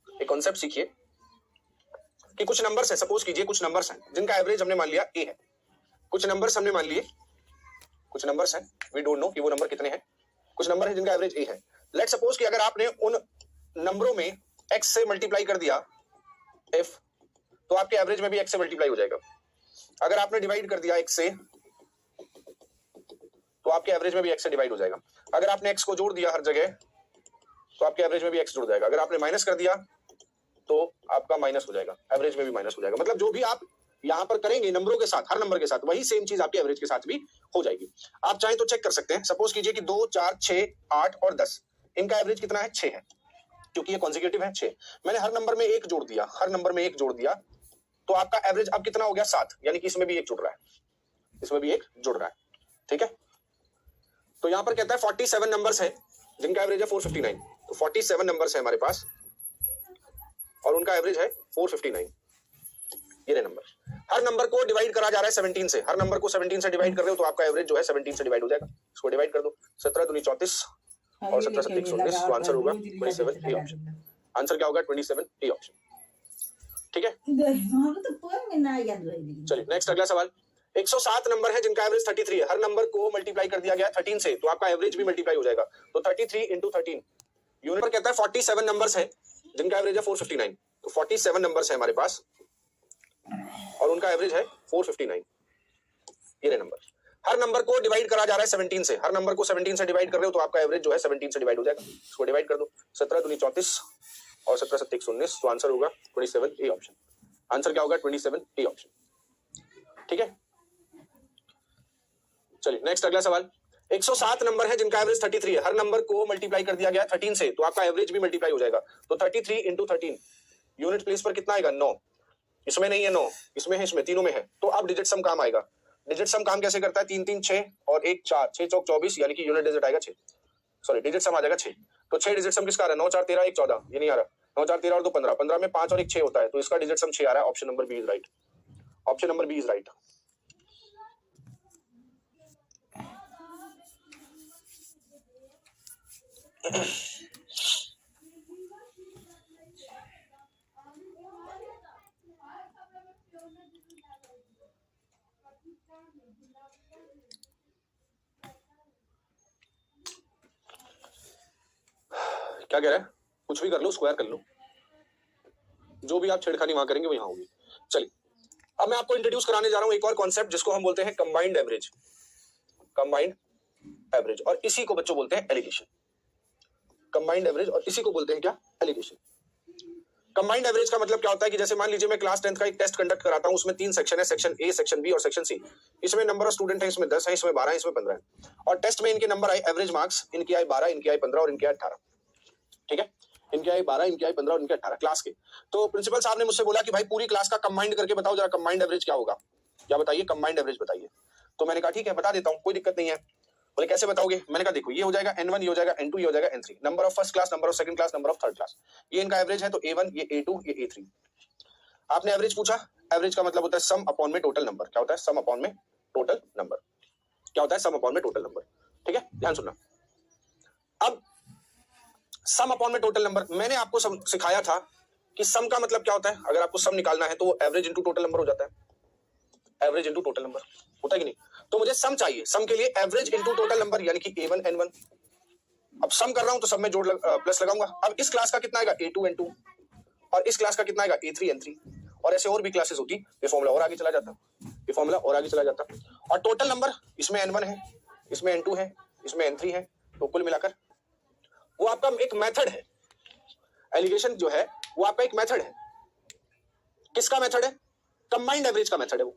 एक कॉन्सेप्ट सीखिए कि कुछ नंबर्स है, सपोज कीजिए कुछ नंबर्स हैं जिनका एवरेज हमने मान लिया ए है, कुछ नंबर्स हमने मान लिए, कुछ नंबर्स हैं वी डोंट नो कि वो नंबर कितने हैं, कुछ नंबर है जिनका एवरेज ए है। लेट सपोज कि अगर आपने उन नंबरों में x से मल्टीप्लाई कर दिया f, तो आपके एवरेज में भी x से मल्टीप्लाई हो जाएगा। अगर आपने डिवाइड कर दिया x से, तो आपके एवरेज में भी x से डिवाइड हो जाएगा। अगर आपने x को जोड़ दिया हर जगह, तो आपके एवरेज में भी x जुड़ जाएगा। अगर आपने माइनस कर दिया तो आपका माइनस हो जाएगा, एवरेज में भी माइनस हो जाएगा। मतलब जो भी आप यहाँ पर करेंगे नंबरों के साथ, हर नंबर के साथ, वही सेम चीज आपकी एवरेज के साथ भी हो जाएगी। आप चाहें तो चेक कर सकते हैं। सपोज कीजिए कि 2, 4, 6, 8 और 10, इनका एवरेज कितना है? 6 है, क्योंकि ये कॉन्जिक्यूटिव है 6। मैंने हर नंबर में 1 जोड़ दिया, हर नंबर में 1 जोड़ दिया, तो आपका एवरेज अब कितना हो गया? 7, यानी कि इसमें भी 1 जुड़ रहा है, इसमें भी 1 जुड़ रहा है, ठीक है। तो यहां पर कहता है 47 नंबर्स है जिनका एवरेज है 459। तो 47 नंबर्स है हमारे पास और उनका एवरेज है 459। ये रहे नंबर। हर नंबर को डिवाइड करा जा रहा है 17 से, हर नंबर को 17 से डिवाइड कर रहे हो तो आपका एवरेज जो है 17 से डिवाइड हो जाएगा। इसको डिवाइड कर दो, 17 दूनी 34 और 17 7 19, तो आंसर होगा 27 ए ऑप्शन। आंसर क्या होगा? 27 ए ऑप्शन, ठीक है। चलिए नेक्स्ट अगला सवाल। 107 नंबर है जिनका एवरेज 33 है, हर नंबर को मल्टीप्लाई कर दिया गया 13 से, तो आपका एवरेज भी मल्टीप्लाई हो जाएगा। तो 33 इंटू 13, यूनिट पर कहता है 47 नंबर्स है जिनका एवरेज है 459। तो 47 नंबर्स है हमारे पास और उनका एवरेज है 459। ये रहे नंबर। हर नंबर को डिवाइड करा जा रहा है 17 से, हर नंबर को 17 से डिवाइड कर रहे हो तो आपका एवरेज जो है 17 से डिवाइड हो जाएगा। इसको डिवाइड कर दो, 17 दूनी 34 और 17 7 19, तो आंसर होगा 27 ए ऑप्शन। आंसर क्या होगा? 27 ए ऑप्शन, ठीक है। चलिए नेक्स्ट अगला सवाल। 107 नंबर है जिनका एवरेज 33 है, हर नंबर को मल्टीप्लाई कर दिया गया 13 से, तो आपका एवरेज भी मल्टीप्लाई हो जाएगा। तो 33 इंटू 13, यूनिट प्लेस पर कितना आएगा? 9। इसमें नहीं है 9, इसमें है, इसमें तीनों में है, तो अब डिजिट सम काम आएगा। डिजिट सम काम कैसे करता है? 3 3 6 और 1 4, 6 चौक 24, यानी कि यूनिट डिजिट आएगा 6, सॉरी डिजिट सम आ जाएगा 6। तो 6 डिजिट सम किसका आ रहा है? 9 4 13 1 14, ये नहीं आ रहा। 9 4 13 और 2 15, 15 में 5 और 1 6 होता है, तो इसका डिजिट सम 6 आ रहा है। Option number B is right, option number B is right. क्या कह रहा है? कुछ भी कर लो, स्क्वायर कर लो, जो भी आप छेड़खानी वहां करेंगे वो यहां होगी। चलिए अब मैं आपको इंट्रोड्यूस कराने जा रहा हूं एक और कॉन्सेप्ट जिसको हम बोलते हैं कंबाइंड एवरेज। कंबाइंड एवरेज, और इसी को बच्चों बोलते हैं एलिगेशन। कंबाइंड एवरेज और इसी को बोलते हैं क्या? एलिगेशन। कंबाइंड एवरेज का मतलब क्या होता है कि जैसे मान लीजिए मैं क्लास 10th का एक टेस्ट कंडक्ट कराता हूं, उसमें 3 सेक्शन है, सेक्शन ए, सेक्शन बी और सेक्शन सी। इसमें नंबर ऑफ स्टूडेंट है, इसमें 10 है, इसमें 12 है, इसमें 15 है, और टेस्ट में इनके नंबर आए, एवरेज मार्क्स इनकी आए 12, इनकी आए 15 और इनके आए 18, ठीक है। इनके आए 12, इनके आए 15 और इनके 18 क्लास के। तो प्रिंसिपल साहब ने मुझसे बोला कि भाई पूरी क्लास का कंबाइंड करके बताओ जरा, कंबाइंड एवरेज क्या होगा, क्या बताइए, कंबाइंड एवरेज बताइए। तो मैंने कहा ठीक है बता देता हूँ, कोई दिक्कत नहीं है। बोले कैसे बताओगे? मैंने कहा देखो, ये हो जाएगा N1, ये हो जाएगा N2, ये हो जाएगा N3, number of first class, number of second class, number of third class, ये इनका एवरेज है। तो A1, ये A2, ये A3। आपने एवरेज पूछा, एवरेज का मतलब होता है सम अपॉन में टोटल नंबर। क्या होता है? सम अपॉन में टोटल नंबर। क्या होता है? सम अपॉन में टोटल नंबर, ठीक है, ध्यान सुनना। अब सम अपॉन में टोटल नंबर, मैंने आपको सिखाया था कि सम का मतलब क्या होता है। अगर आपको सम निकालना है तो वो एवरेज इंटू टोटल नंबर हो जाता है, एवरेज इंटू टोटल नंबर होता है कि नहीं। तो मुझे सम चाहिए, सम के लिए एवरेज इंटू टोटल नंबर, यानी कि A1 N1। अब सम कर रहा हूं तो सब में जोड़ प्लस लगाऊंगा। अब इस क्लास का कितना आएगा? A2 N2, और इस क्लास का कितना आएगा? A3 N3, और ऐसे और भी क्लासेस होती, ये फॉर्मूला और आगे चला जाता, ये फॉर्मूला और आगे चला जाता। और टोटल नंबर, इसमें N1 है, इसमें N2 है, इसमें N3 है, तो कुल मिलाकर वो आपका एक मेथड है। एलिगेशन जो है वो आपका एक मेथड है। किसका मेथड है? कंबाइंड एवरेज का मेथड है वो।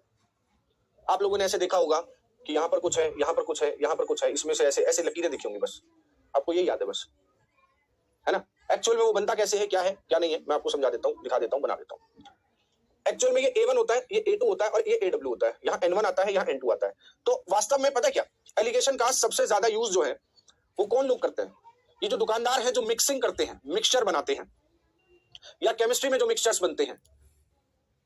आप लोगों ने ऐसे देखा होगा कि यहां पर कुछ है, यहां पर कुछ है, यहां पर कुछ है, इसमें से ऐसे ऐसे लकीरें दिखी होंगी, बस आपको यही याद है, बस, है ना। एक्चुअल में वो बनता कैसे है, क्या है क्या नहीं है, मैं आपको समझा देता हूँ, दिखा देता हूँ, बना देता हूँ। एक्चुअल में ये A1 होता है, ये A2 होता है और ये AW होता है। यहाँ N1 आता है, यहाँ N2 आता है। तो वास्तव में पता क्या, एलिगेशन का सबसे ज्यादा यूज जो है वो कौन लोग करते हैं? ये जो दुकानदार है, जो मिक्सिंग करते हैं, मिक्सचर बनाते हैं, या केमिस्ट्री में जो मिक्सचर्स बनते हैं,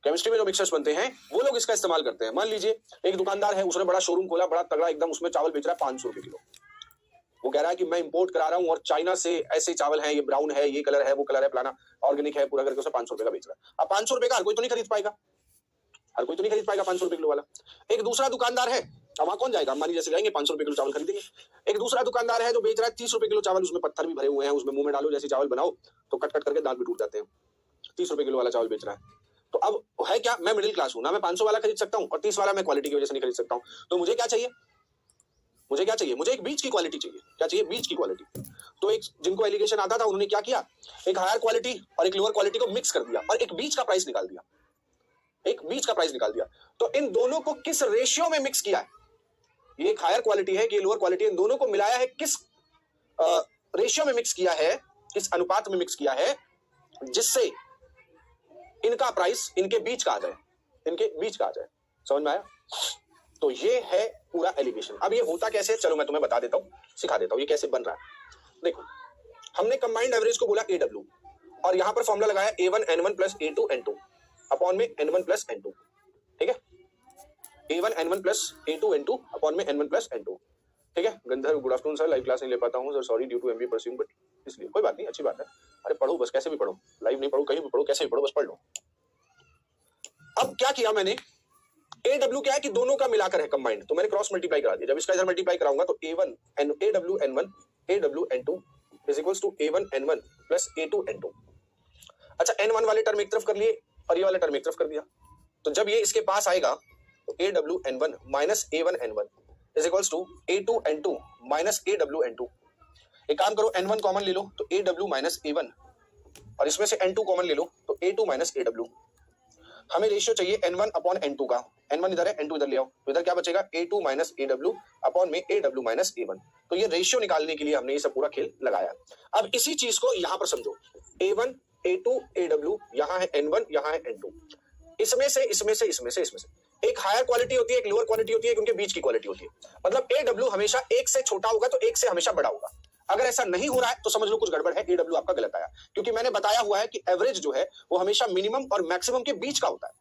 केमिस्ट्री में जो मिक्सचर्स बनते हैं वो लोग इसका इस्तेमाल करते हैं। मान लीजिए एक दुकानदार है, उसने बड़ा शोरूम खोला, बड़ा तगड़ा एकदम, उसमें चावल बेच रहा है 500 रुपए किलो। वो कह रहा है कि मैं इंपोर्ट करा रहा हूँ और चाइना से ऐसे चावल है, ये ब्राउन है, ये कलर है, वो कलर है, फलाना ऑर्गेनिक है, पूरा करके उसे 500 रुपए का बेच रहा है। अब 500 रुपए का हर कोई तो नहीं खरीद पाएगा, हर कोई तो नहीं खरीद पाएगा 500 रुपए किलो वाला। एक दूसरा दुकानदार है, अब वहां कौन जाएगा? अंबानी जैसे जाएंगे 500 रुपए किलो चावल खरीदेंगे। एक दूसरा दुकानदार है जो बेच रहा है 30 रुपए किलो चावल, उसमें पत्थर भी भरे हुए हैं, उसमें मुंह में डालो जैसे चावल बनाओ तो कट कट करके दांत भी टूट जाते हैं। 30 रुपए किलो वाला चावल बेच रहा है। तो अब है क्या, मैं मिडिल क्लास हूं ना, मैं 500 वाला खरीद सकता हूँ और 30 वाला मैं क्वालिटी की वजह से नहीं खरीद सकता हूँ। तो मुझे क्या चाहिए? मुझे क्या चाहिए, मुझे एक बीच की क्वालिटी चाहिए। क्या चाहिए, बीच की क्वालिटी। तो एक जिनको एलिगेशन आता था उन्होंने क्या किया, एक हायर क्वालिटी और एक लोअर क्वालिटी को मिक्स कर दिया और एक बीच का प्राइस निकाल दिया, एक बीच का प्राइस निकाल दिया। तो इन दोनों को किस रेशियो में मिक्स किया है, ये एक हायर क्वालिटी है कि ये लोअर क्वालिटी, इन दोनों को मिलाया है, किस रेशियो में मिक्स किया है, किस अनुपात में मिक्स किया है, जिससे इनका प्राइस इनके बीच का आ जाए, इनके बीच का आ जाए। समझ में आया? तो ये है पूरा एलिगेशन। अब ये होता कैसे, चलो मैं तुम्हें बता देता हूं, सिखा देता हूं ये कैसे बन रहा है। देखो, हमने कंबाइंड एवरेज को बोला AW और यहां पर फॉर्मूला लगाया A1 N1 plus A2 N2 upon में N1 प्लस N2। ठीक है, A1 N1 plus A2 N2 upon में N1 प्लस N2। ठीक है, Gandharv good afternoon sir, live class नहीं ले पाता हूं sir, sorry due to MBA pursuing, but इसलिए कोई बात नहीं, अच्छी बात है। अरे पढ़ो बस, कैसे भी पढ़ो, लाइव नहीं पढ़ो, कहीं भी पढ़ो, कैसे भी पढ़ो, बस पढ़ लो। अब क्या किया मैंने, AW क्या है कि दोनों का मिलाकर है कंबाइंड, तो मैंने क्रॉस मल्टीप्लाई करा दिया। जब इसका इधर मल्टीप्लाई कराऊंगा तो A1 AW N1 AW N2 is equals to A1 N1 plus A2 N2। अच्छा, N1 वाले टर्म एक तरफ कर लिए और ये वाला टर्म एक तरफ कर दिया, तो जब ये इसके पास आएगा तो AW N1 minus A1 N1 is equals to A2 N2 minus AW N2। एक काम करो, N1 कॉमन ले लो तो AW माइनस A1 और इसमें से N2 कॉमन ले लो तो A2 माइनस AW। हमें रेशियो चाहिए N1 अपॉन N2 का, N1 इधर है, N2 इधर ले आओ, तो इधर क्या बचेगा, A2 माइनस AW अपॉन में AW माइनस A1। तो ये रेशियो निकालने के लिए हमने ये सब पूरा खेल लगाया। अब इसी चीज को यहां पर समझो, A1 A2 AW, यहाँ है N1, यहाँ है N2, इसमें से एक हायर क्वालिटी होती है, एक लोअर क्वालिटी होती है, एक उनके बीच की क्वालिटी होती है। मतलब AW हमेशा एक से छोटा होगा तो एक से हमेशा बड़ा होगा। अगर ऐसा नहीं हो रहा है तो समझ लो कुछ गड़बड़ है, AW आपका गलत आया, क्योंकि मैंने बताया हुआ है कि एवरेज जो है वो हमेशा मिनिमम और मैक्सिमम के बीच का होता है।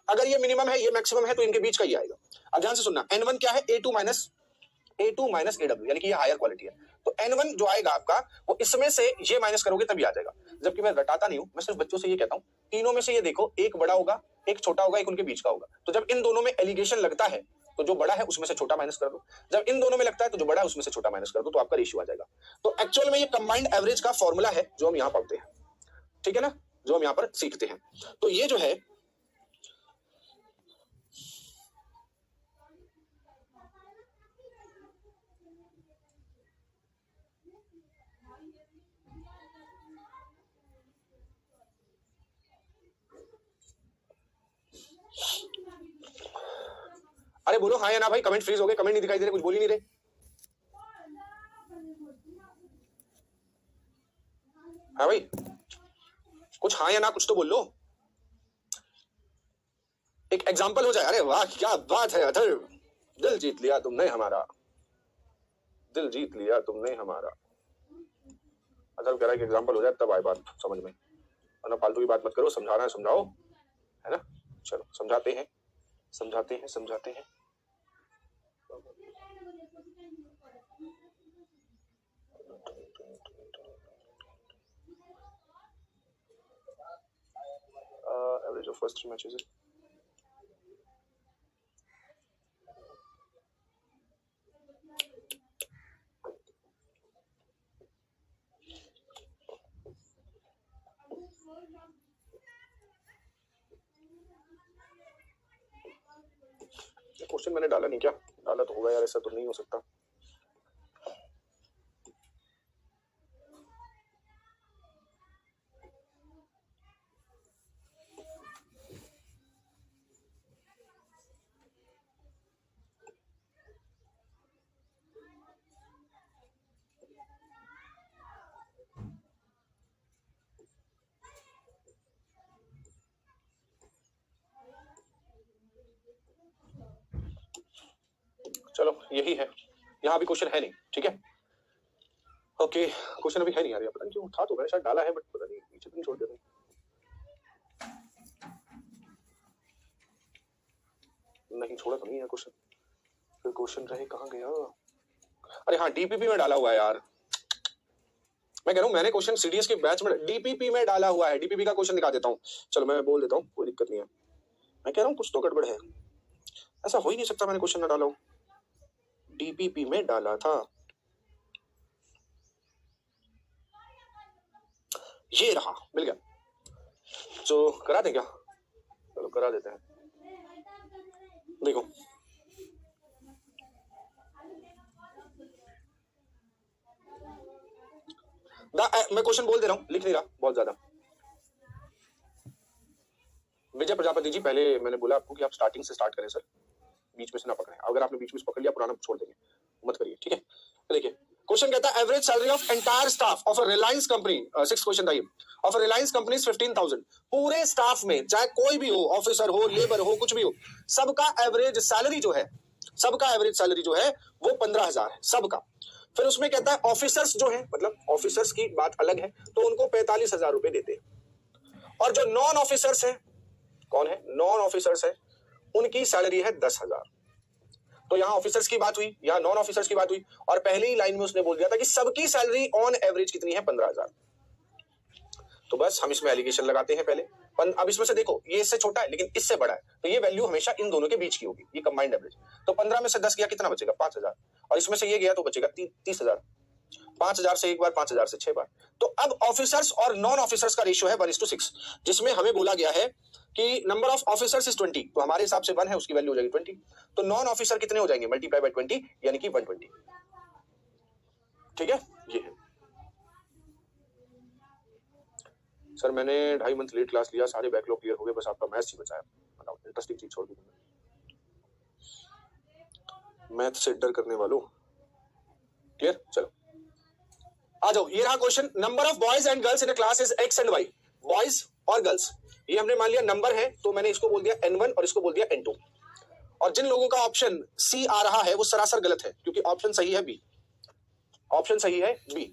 अगर ये मिनिमम है, ये मैक्सिमम है, तो इनके बीच का ही आएगा। अब ध्यान से सुनना, N1 क्या है, A2 माइनस AW, यानी कि ये हायर क्वालिटी है। तो N1 जो आएगा आपका, वो इसमें से ये माइनस करोगे तभी आ जाएगा। जबकि मैं रटाता नहीं हूं, मैं सिर्फ बच्चों से ये कहता हूं, तीनों में से ये देखो, एक बड़ा होगा, एक छोटा होगा, एक उनके बीच का होगा। तो जब इन दोनों में एलिगेशन लगता है तो जो बड़ा है उसमें से छोटा माइनस कर दो, जब इन दोनों में लगता है तो जो बड़ा है उसमें से छोटा माइनस कर दो, तो आपका रेशियो आ जाएगा। तो एक्चुअल में ये कंबाइंड एवरेज का फॉर्मूला है जो हम यहाँ पढ़ते हैं, ठीक है ना, जो हम यहाँ पर सीखते हैं। तो ये जो है, अरे बोलो हाँ या ना भाई, कमेंट फ्रीज हो गए, कमेंट नहीं दिखाई दे रहे, कुछ बोल ही नहीं रहे। हाँ भाई, कुछ हाँ या ना कुछ तो बोल लो, एक एग्जांपल हो जाए। अरे वाह क्या बात है अधर, दिल जीत लिया तुमने हमारा, दिल जीत लिया तुमने हमारा। अधर कह रहा है कि एग्जांपल हो जाए तब आए बात समझ में, वरना फालतू की बात मत करो, समझाना है समझाओ, है ना। चलो समझाते हैं समझाते हैं समझाते हैं। Average of first 3 matches, question मैंने डाला नहीं, क्या डाला तो होगा यार, ऐसा तो नहीं हो सकता। चलो यही है, यहाँ भी क्वेश्चन है नहीं, ठीक है, ओके। क्वेश्चन अभी है नहीं यार, पता नहीं क्यों, था तो शायद डाला है, बट पता नहीं पीछे नहीं छोड़ दिया। नहीं छोड़ा तो नहीं है क्वेश्चन, फिर क्वेश्चन रहे कहाँ गया। अरे हाँ, डीपीपी में डाला हुआ है यार, मैं कह रहा हूँ मैंने क्वेश्चन सीडीएस के बैच में डीपीपी में डाला हुआ है। डीपीपी का क्वेश्चन दिखा देता हूँ, चलो मैं बोल देता हूँ, कोई दिक्कत नहीं है। मैं कह रहा हूँ कुछ तो गड़बड़ है, ऐसा हो ही नहीं सकता मैंने क्वेश्चन ना डाला हूँ। डीपीपी में डाला था, ये रहा, मिल गया। तो करा दें क्या, चलो करा देते हैं। देखो मैं क्वेश्चन बोल दे रहा हूं, लिख नहीं रहा बहुत ज्यादा। विजय प्रजापति जी, पहले मैंने बोला आपको कि आप स्टार्टिंग से स्टार्ट करें सर, बीच में से ना पकड़ें। अगर आपने बीच में से पकड़ लिया पुराना छोड़ देंगे, मत करिए, ठीक है। तो देखिए क्वेश्चन कहता है average salary of entire staff of a Reliance company, 6 question था ये, ऑफ अ रिलायंस कंपनी 15,000। पूरे स्टाफ में चाहे कोई भी हो, ऑफिसर हो, लेबर हो, कुछ भी हो, सबका एवरेज सैलरी जो है, सबका एवरेज सैलरी जो है वो 15,000 है सबका। फिर उसमें कहता है ऑफिसर्स जो है, मतलब ऑफिसर्स की बात अलग है, तो उनको 45,000 रुपए देते हैं। और जो नॉन ऑफिसर्स है, कौन है, नॉन ऑफिसर्स है, उनकी सैलरी है 10,000। तो यहां ऑफिसर्स की बात हुई, यहां नॉन ऑफिसर्स की बात हुई, और पहली ही लाइन में उसने बोल दिया था कि सबकी सैलरी ऑन एवरेज कितनी है, 15,000। तो बस हम इसमें एलिगेशन लगाते हैं पहले। अब इसमें से देखो, ये इससे छोटा है लेकिन इससे बड़ा है, तो ये वैल्यू हमेशा इन दोनों के बीच की होगी, ये कंबाइंड एवरेज। तो 15 में से 10 गया, कितना बचेगा, 5,000, और इसमें से ये गया तो बचेगा 30,000। 5,000 से एक बार, 5,000 से 6 बार। तो अब ऑफिसर्स और नॉन ऑफिसर्स का रेशियो है 1:6, जिसमें हमें बोला गया है कि नंबर ऑफ ऑफिसर्स इज 20, तो हमारे हिसाब से 1 है, उसकी वैल्यू हो जाएगी 20। तो नॉन ऑफिसर कितने हो जाएंगे, मल्टीप्लाई बाय 20, यानी कि 120। ठीक है, ये है सर। मैंने 2.5 मंथ लेट क्लास लिया, सारे बैकलॉग क्लियर हो गए, बस आपका मैथ्स ही बचा है। बताओ, इंटरेस्टिंग चीज छोड़ दी तुमने, मैथ से डर करने वालों। क्लियर, चलो आ जाओ। ये रहा question, number of boys and girls in a class is x and y। Boys और गर्ल्स, ये हमने मान लिया नंबर है, तो मैंने इसको बोल दिया n1 और इसको बोल दिया n2। और जिन लोगों का ऑप्शन सी आ रहा है वो सरासर गलत है, क्योंकि ऑप्शन सही है बी, ऑप्शन सही है बी।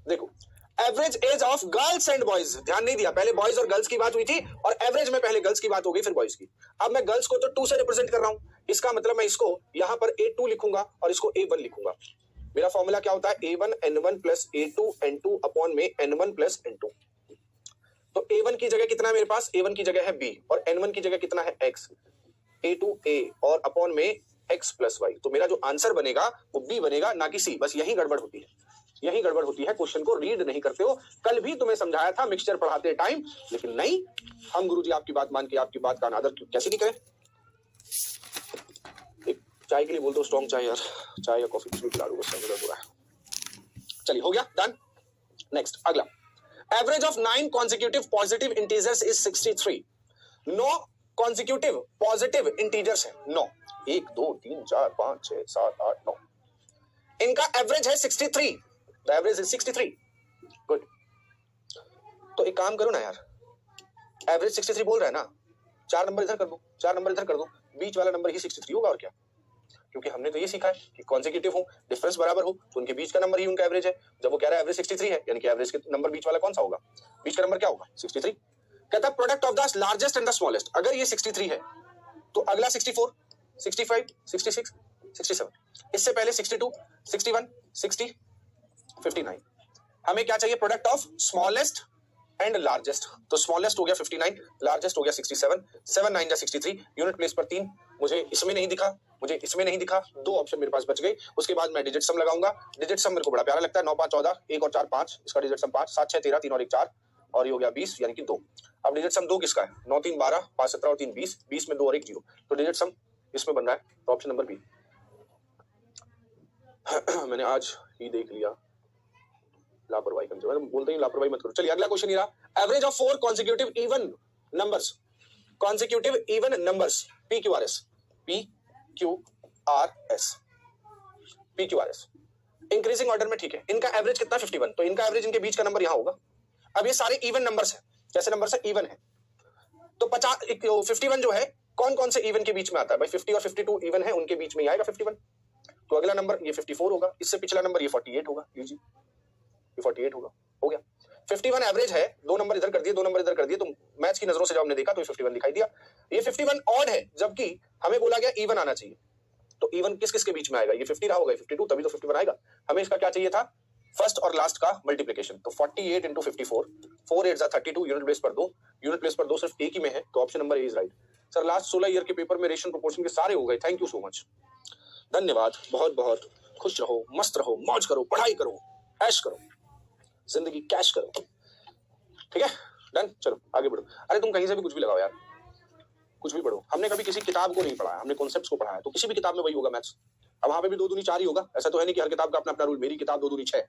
देखो, average age of girls and boys, ध्यान नहीं दिया, पहले बॉयज और गर्ल्स की बात हुई थी, और एवरेज में पहले गर्ल्स की बात हो गई, फिर बॉयज की। अब मैं गर्ल्स को तो 2 से रिप्रेजेंट कर रहा हूं, इसका मतलब मैं इसको यहां पर A2 लिखूंगा और इसको A1 लिखूंगा। मेरा फॉर्मूला क्या होता है, A1 N1 plus A2 N2 upon में N1 प्लस N2। तो A1 की जगह कितना है मेरे पास, A1 की जगह है B, और N1 की जगह कितना है X, A2 A और अपॉन में X प्लस Y। तो मेरा जो आंसर बनेगा वो B बनेगा, ना कि C। बस यही गड़बड़ होती है, यही गड़बड़ होती है, क्वेश्चन को रीड नहीं करते हो। कल भी तुम्हें समझाया था मिक्सचर पढ़ाते टाइम, लेकिन नहीं, हम गुरुजी आपकी बात मान के आपकी बात का अनादर कैसे नहीं करें। एक चाय के लिए बोल दो, स्ट्रॉन्ग चाय यार, चाय या कॉफी कुछ भी पिला दो, बस समझ हो रहा है। चलिए, हो गया, डन। नेक्स्ट, अगला, average of 9 consecutive positive integers is 63। 9 consecutive positive integers है, 9, 1 2 3 4 5 6 7 8 9, इनका एवरेज है 63। The average is 63. Good. तो एक काम करो ना यार, एवरेज 63 बोल रहा है ना, 4 नंबर इधर कर दो, 4 नंबर इधर कर दो, बीच वाला नंबर ही 63 होगा, और क्या। क्योंकि हमने तो ये सीखा है कि कॉन्सेक्यूटिव हो, डिफरेंस बराबर हो, तो उनके बीच का नंबर ही उनका एवरेज है। जब वो कह रहा है एवरेज 63 है, यानी कि एवरेज के नंबर बीच वाला कौन सा होगा, बीच का नंबर क्या होगा, 63। कहता है product of the largest and the smallest. अगर ये 63 है तो अगला 64, 65, 66, 67, इससे पहले 62, 61, 60, 59। हमें क्या चाहिए, product of smallest and largest. तो स्मॉलेस्ट हो गया 59, लार्जेस्ट हो गया 67, 7 9 जा 63, यूनिट प्लेस पर 3। मुझे इसमें नहीं दिखा, मुझे इसमें नहीं दिखा, 2 ऑप्शन मेरे पास बच गई। उसके बाद मैं डिजिट सम लगाऊंगा। डिजिट सम मेरे को बड़ा प्यारा लगता है, 9 5 14, 1 और 4 5, इसका डिजिट सम 5, 7 6 13, 3 और 1 4, और ये हो गया 20, यानी कि 2। अब डिजिट सम 2 किसका है, 9 3 12, 5 17 और 3 20, 20 में 2 और 1 0, तो डिजिट सम इसमें बन रहा है, तो ऑप्शन नंबर बी। मैंने आज ही देख लिया, लापरवाही करते हो, बोलते ही लापरवाही मत करो। चलिए अगला क्वेश्चन ये रहा, average of 4 consecutive even numbers, consecutive even numbers PQRS, PQRS, PQRS increasing order में, ठीक है। इनका एवरेज कितना, 51, तो इनका एवरेज इनके बीच का नंबर यहां होगा। अब ये सारे इवन नंबर्स हैं, कैसे नंबर्स है, इवन है, तो 51 जो है कौन कौन से इवन के बीच में आता है भाई, 50 और 52 इवन है, उनके बीच में आएगा 51। तो अगला नंबर ये 54 होगा, इससे पिछला नंबर ये 48 होगा, लीजिए ये 48 होगा, हो गया। 51 एवरेज है, 2 नंबर इधर कर दिए, 2 नंबर इधर कर दिए, तो मैथ्स की नजरों से जब हमने देखा तो 51 दिखाई दिया। ये 51 ऑड है, जबकि हमें बोला गया इवन आना चाहिए, तो इवन किस किस के बीच में आएगा, ये 50 रहा होगा, 52, तभी तो 51 आएगा। हमें इसका क्या चाहिए था, फर्स्ट और लास्ट का मल्टीप्लिकेशन, तो 48 इंटू 54, 4 8 32, यूनिट प्लेस पर 2, यूनिट प्लेस पर 2 सिर्फ एक ही में है, तो option number A is right. Sir last 16 year के पेपर में रेशियो प्रोपोर्शन के सारे हो गए, थैंक यू सो मच, धन्यवाद, बहुत बहुत खुश रहो, मस्त रहो, मौज करो, पढ़ाई करो, ऐश करो, जिंदगी कैश करो, ठीक है, डन। चलो आगे बढ़ो। अरे तुम कहीं से भी कुछ भी लगाओ यार, कुछ भी पढ़ो, हमने कभी किसी किताब को नहीं पढ़ा, हमने कॉन्सेप्ट्स को पढ़ा है, तो किसी भी किताब में वही होगा मैथ्स। अब वहां पे भी 2 दूनी 4 ही होगा, ऐसा तो है नहीं कि हर किताब का अपना अपना रूल, मेरी किताब 2 दूनी 6,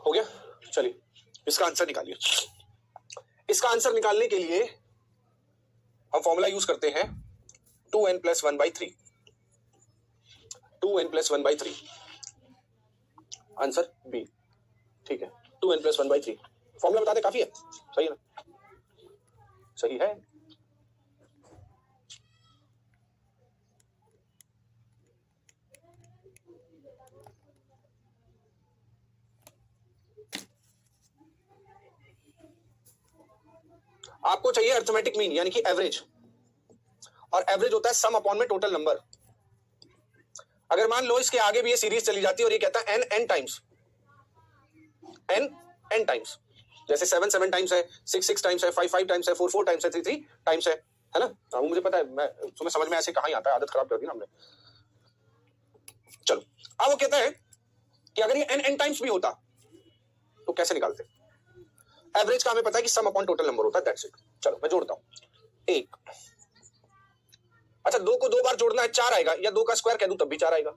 हो गया, चलिए इसका आंसर निकालिए। इसका आंसर निकालने के लिए हम फॉर्मूला यूज करते हैं 2n + 1/3। 2n + 1/3 answer B. ठीक है, 2n + 1/3 फॉर्मूला बता दे, काफी है। सही है ना? सही है। आपको चाहिए अर्थमेटिक मीन यानी कि एवरेज, और एवरेज होता है सम अपॉन में टोटल नंबर। अगर मान लो इसके आगे भी ये सीरीज चली जाती है और ये कहता है n टाइम्स, n टाइम्स, जैसे 7 टाइम्स है, 6 टाइम्स है, 5 टाइम्स है, 4 टाइम्स है, 3 टाइम्स है ना? वो मुझे पता है, मैं तुम्हें समझ में ऐसे कहाँ ही आता है, आदत खराब कर दी ना हमने। चलो अब वो कहता है कि अगर ये n टाइम्स भी होता तो कैसे निकालते? एवरेज का हमें पता है कि सम अपॉन टोटल नंबर होता है, दैट्स इट। चलो मैं जोड़ता हूं। 1, अच्छा 2 को 2 बार जोड़ना है 4 आएगा, या 2 का स्क्वायर कह दूं तब भी 4 आएगा।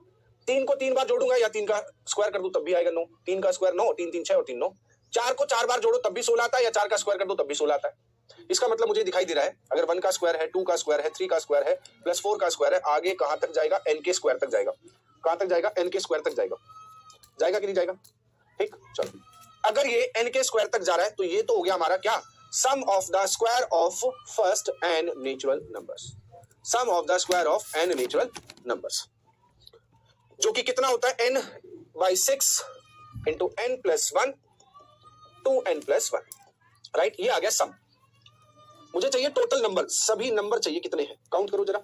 3 को 3 बार जोड़ूंगा या 3 का स्क्वायर कर दूं तब भी आएगा 9। 3 का स्क्वायर 9, 3 3 6 और 3 9। 4 को 4 बार जोड़ो तब भी 16 आता है, या 4 का स्क्वायर कर दो तब भी 16 आता है। इसका मतलब मुझे दिखाई दे रहा है अगर 1 का स्क्वायर है, 2 का स्क्वायर है, 3 का स्क्वायर है, प्लस 4 का स्क्वायर है, आगे कहां तक जाएगा? n के स्क्वायर तक जाएगा। कहां तक जाएगा? n के स्क्वायर तक जाएगा। जाएगा कि नहीं जाएगा? ठीक, चलो अगर ये n के स्क्वायर तक जा रहा है तो ये तो हो गया हमारा क्या? Sum of the square of first n natural numbers. Sum of the square of n natural numbers, जो कि कितना होता है? n/6 into n + 1 2n + 1, right? ये आ गया सम। मुझे चाहिए टोटल नंबर, सभी नंबर चाहिए। कितने हैं? काउंट करो जरा।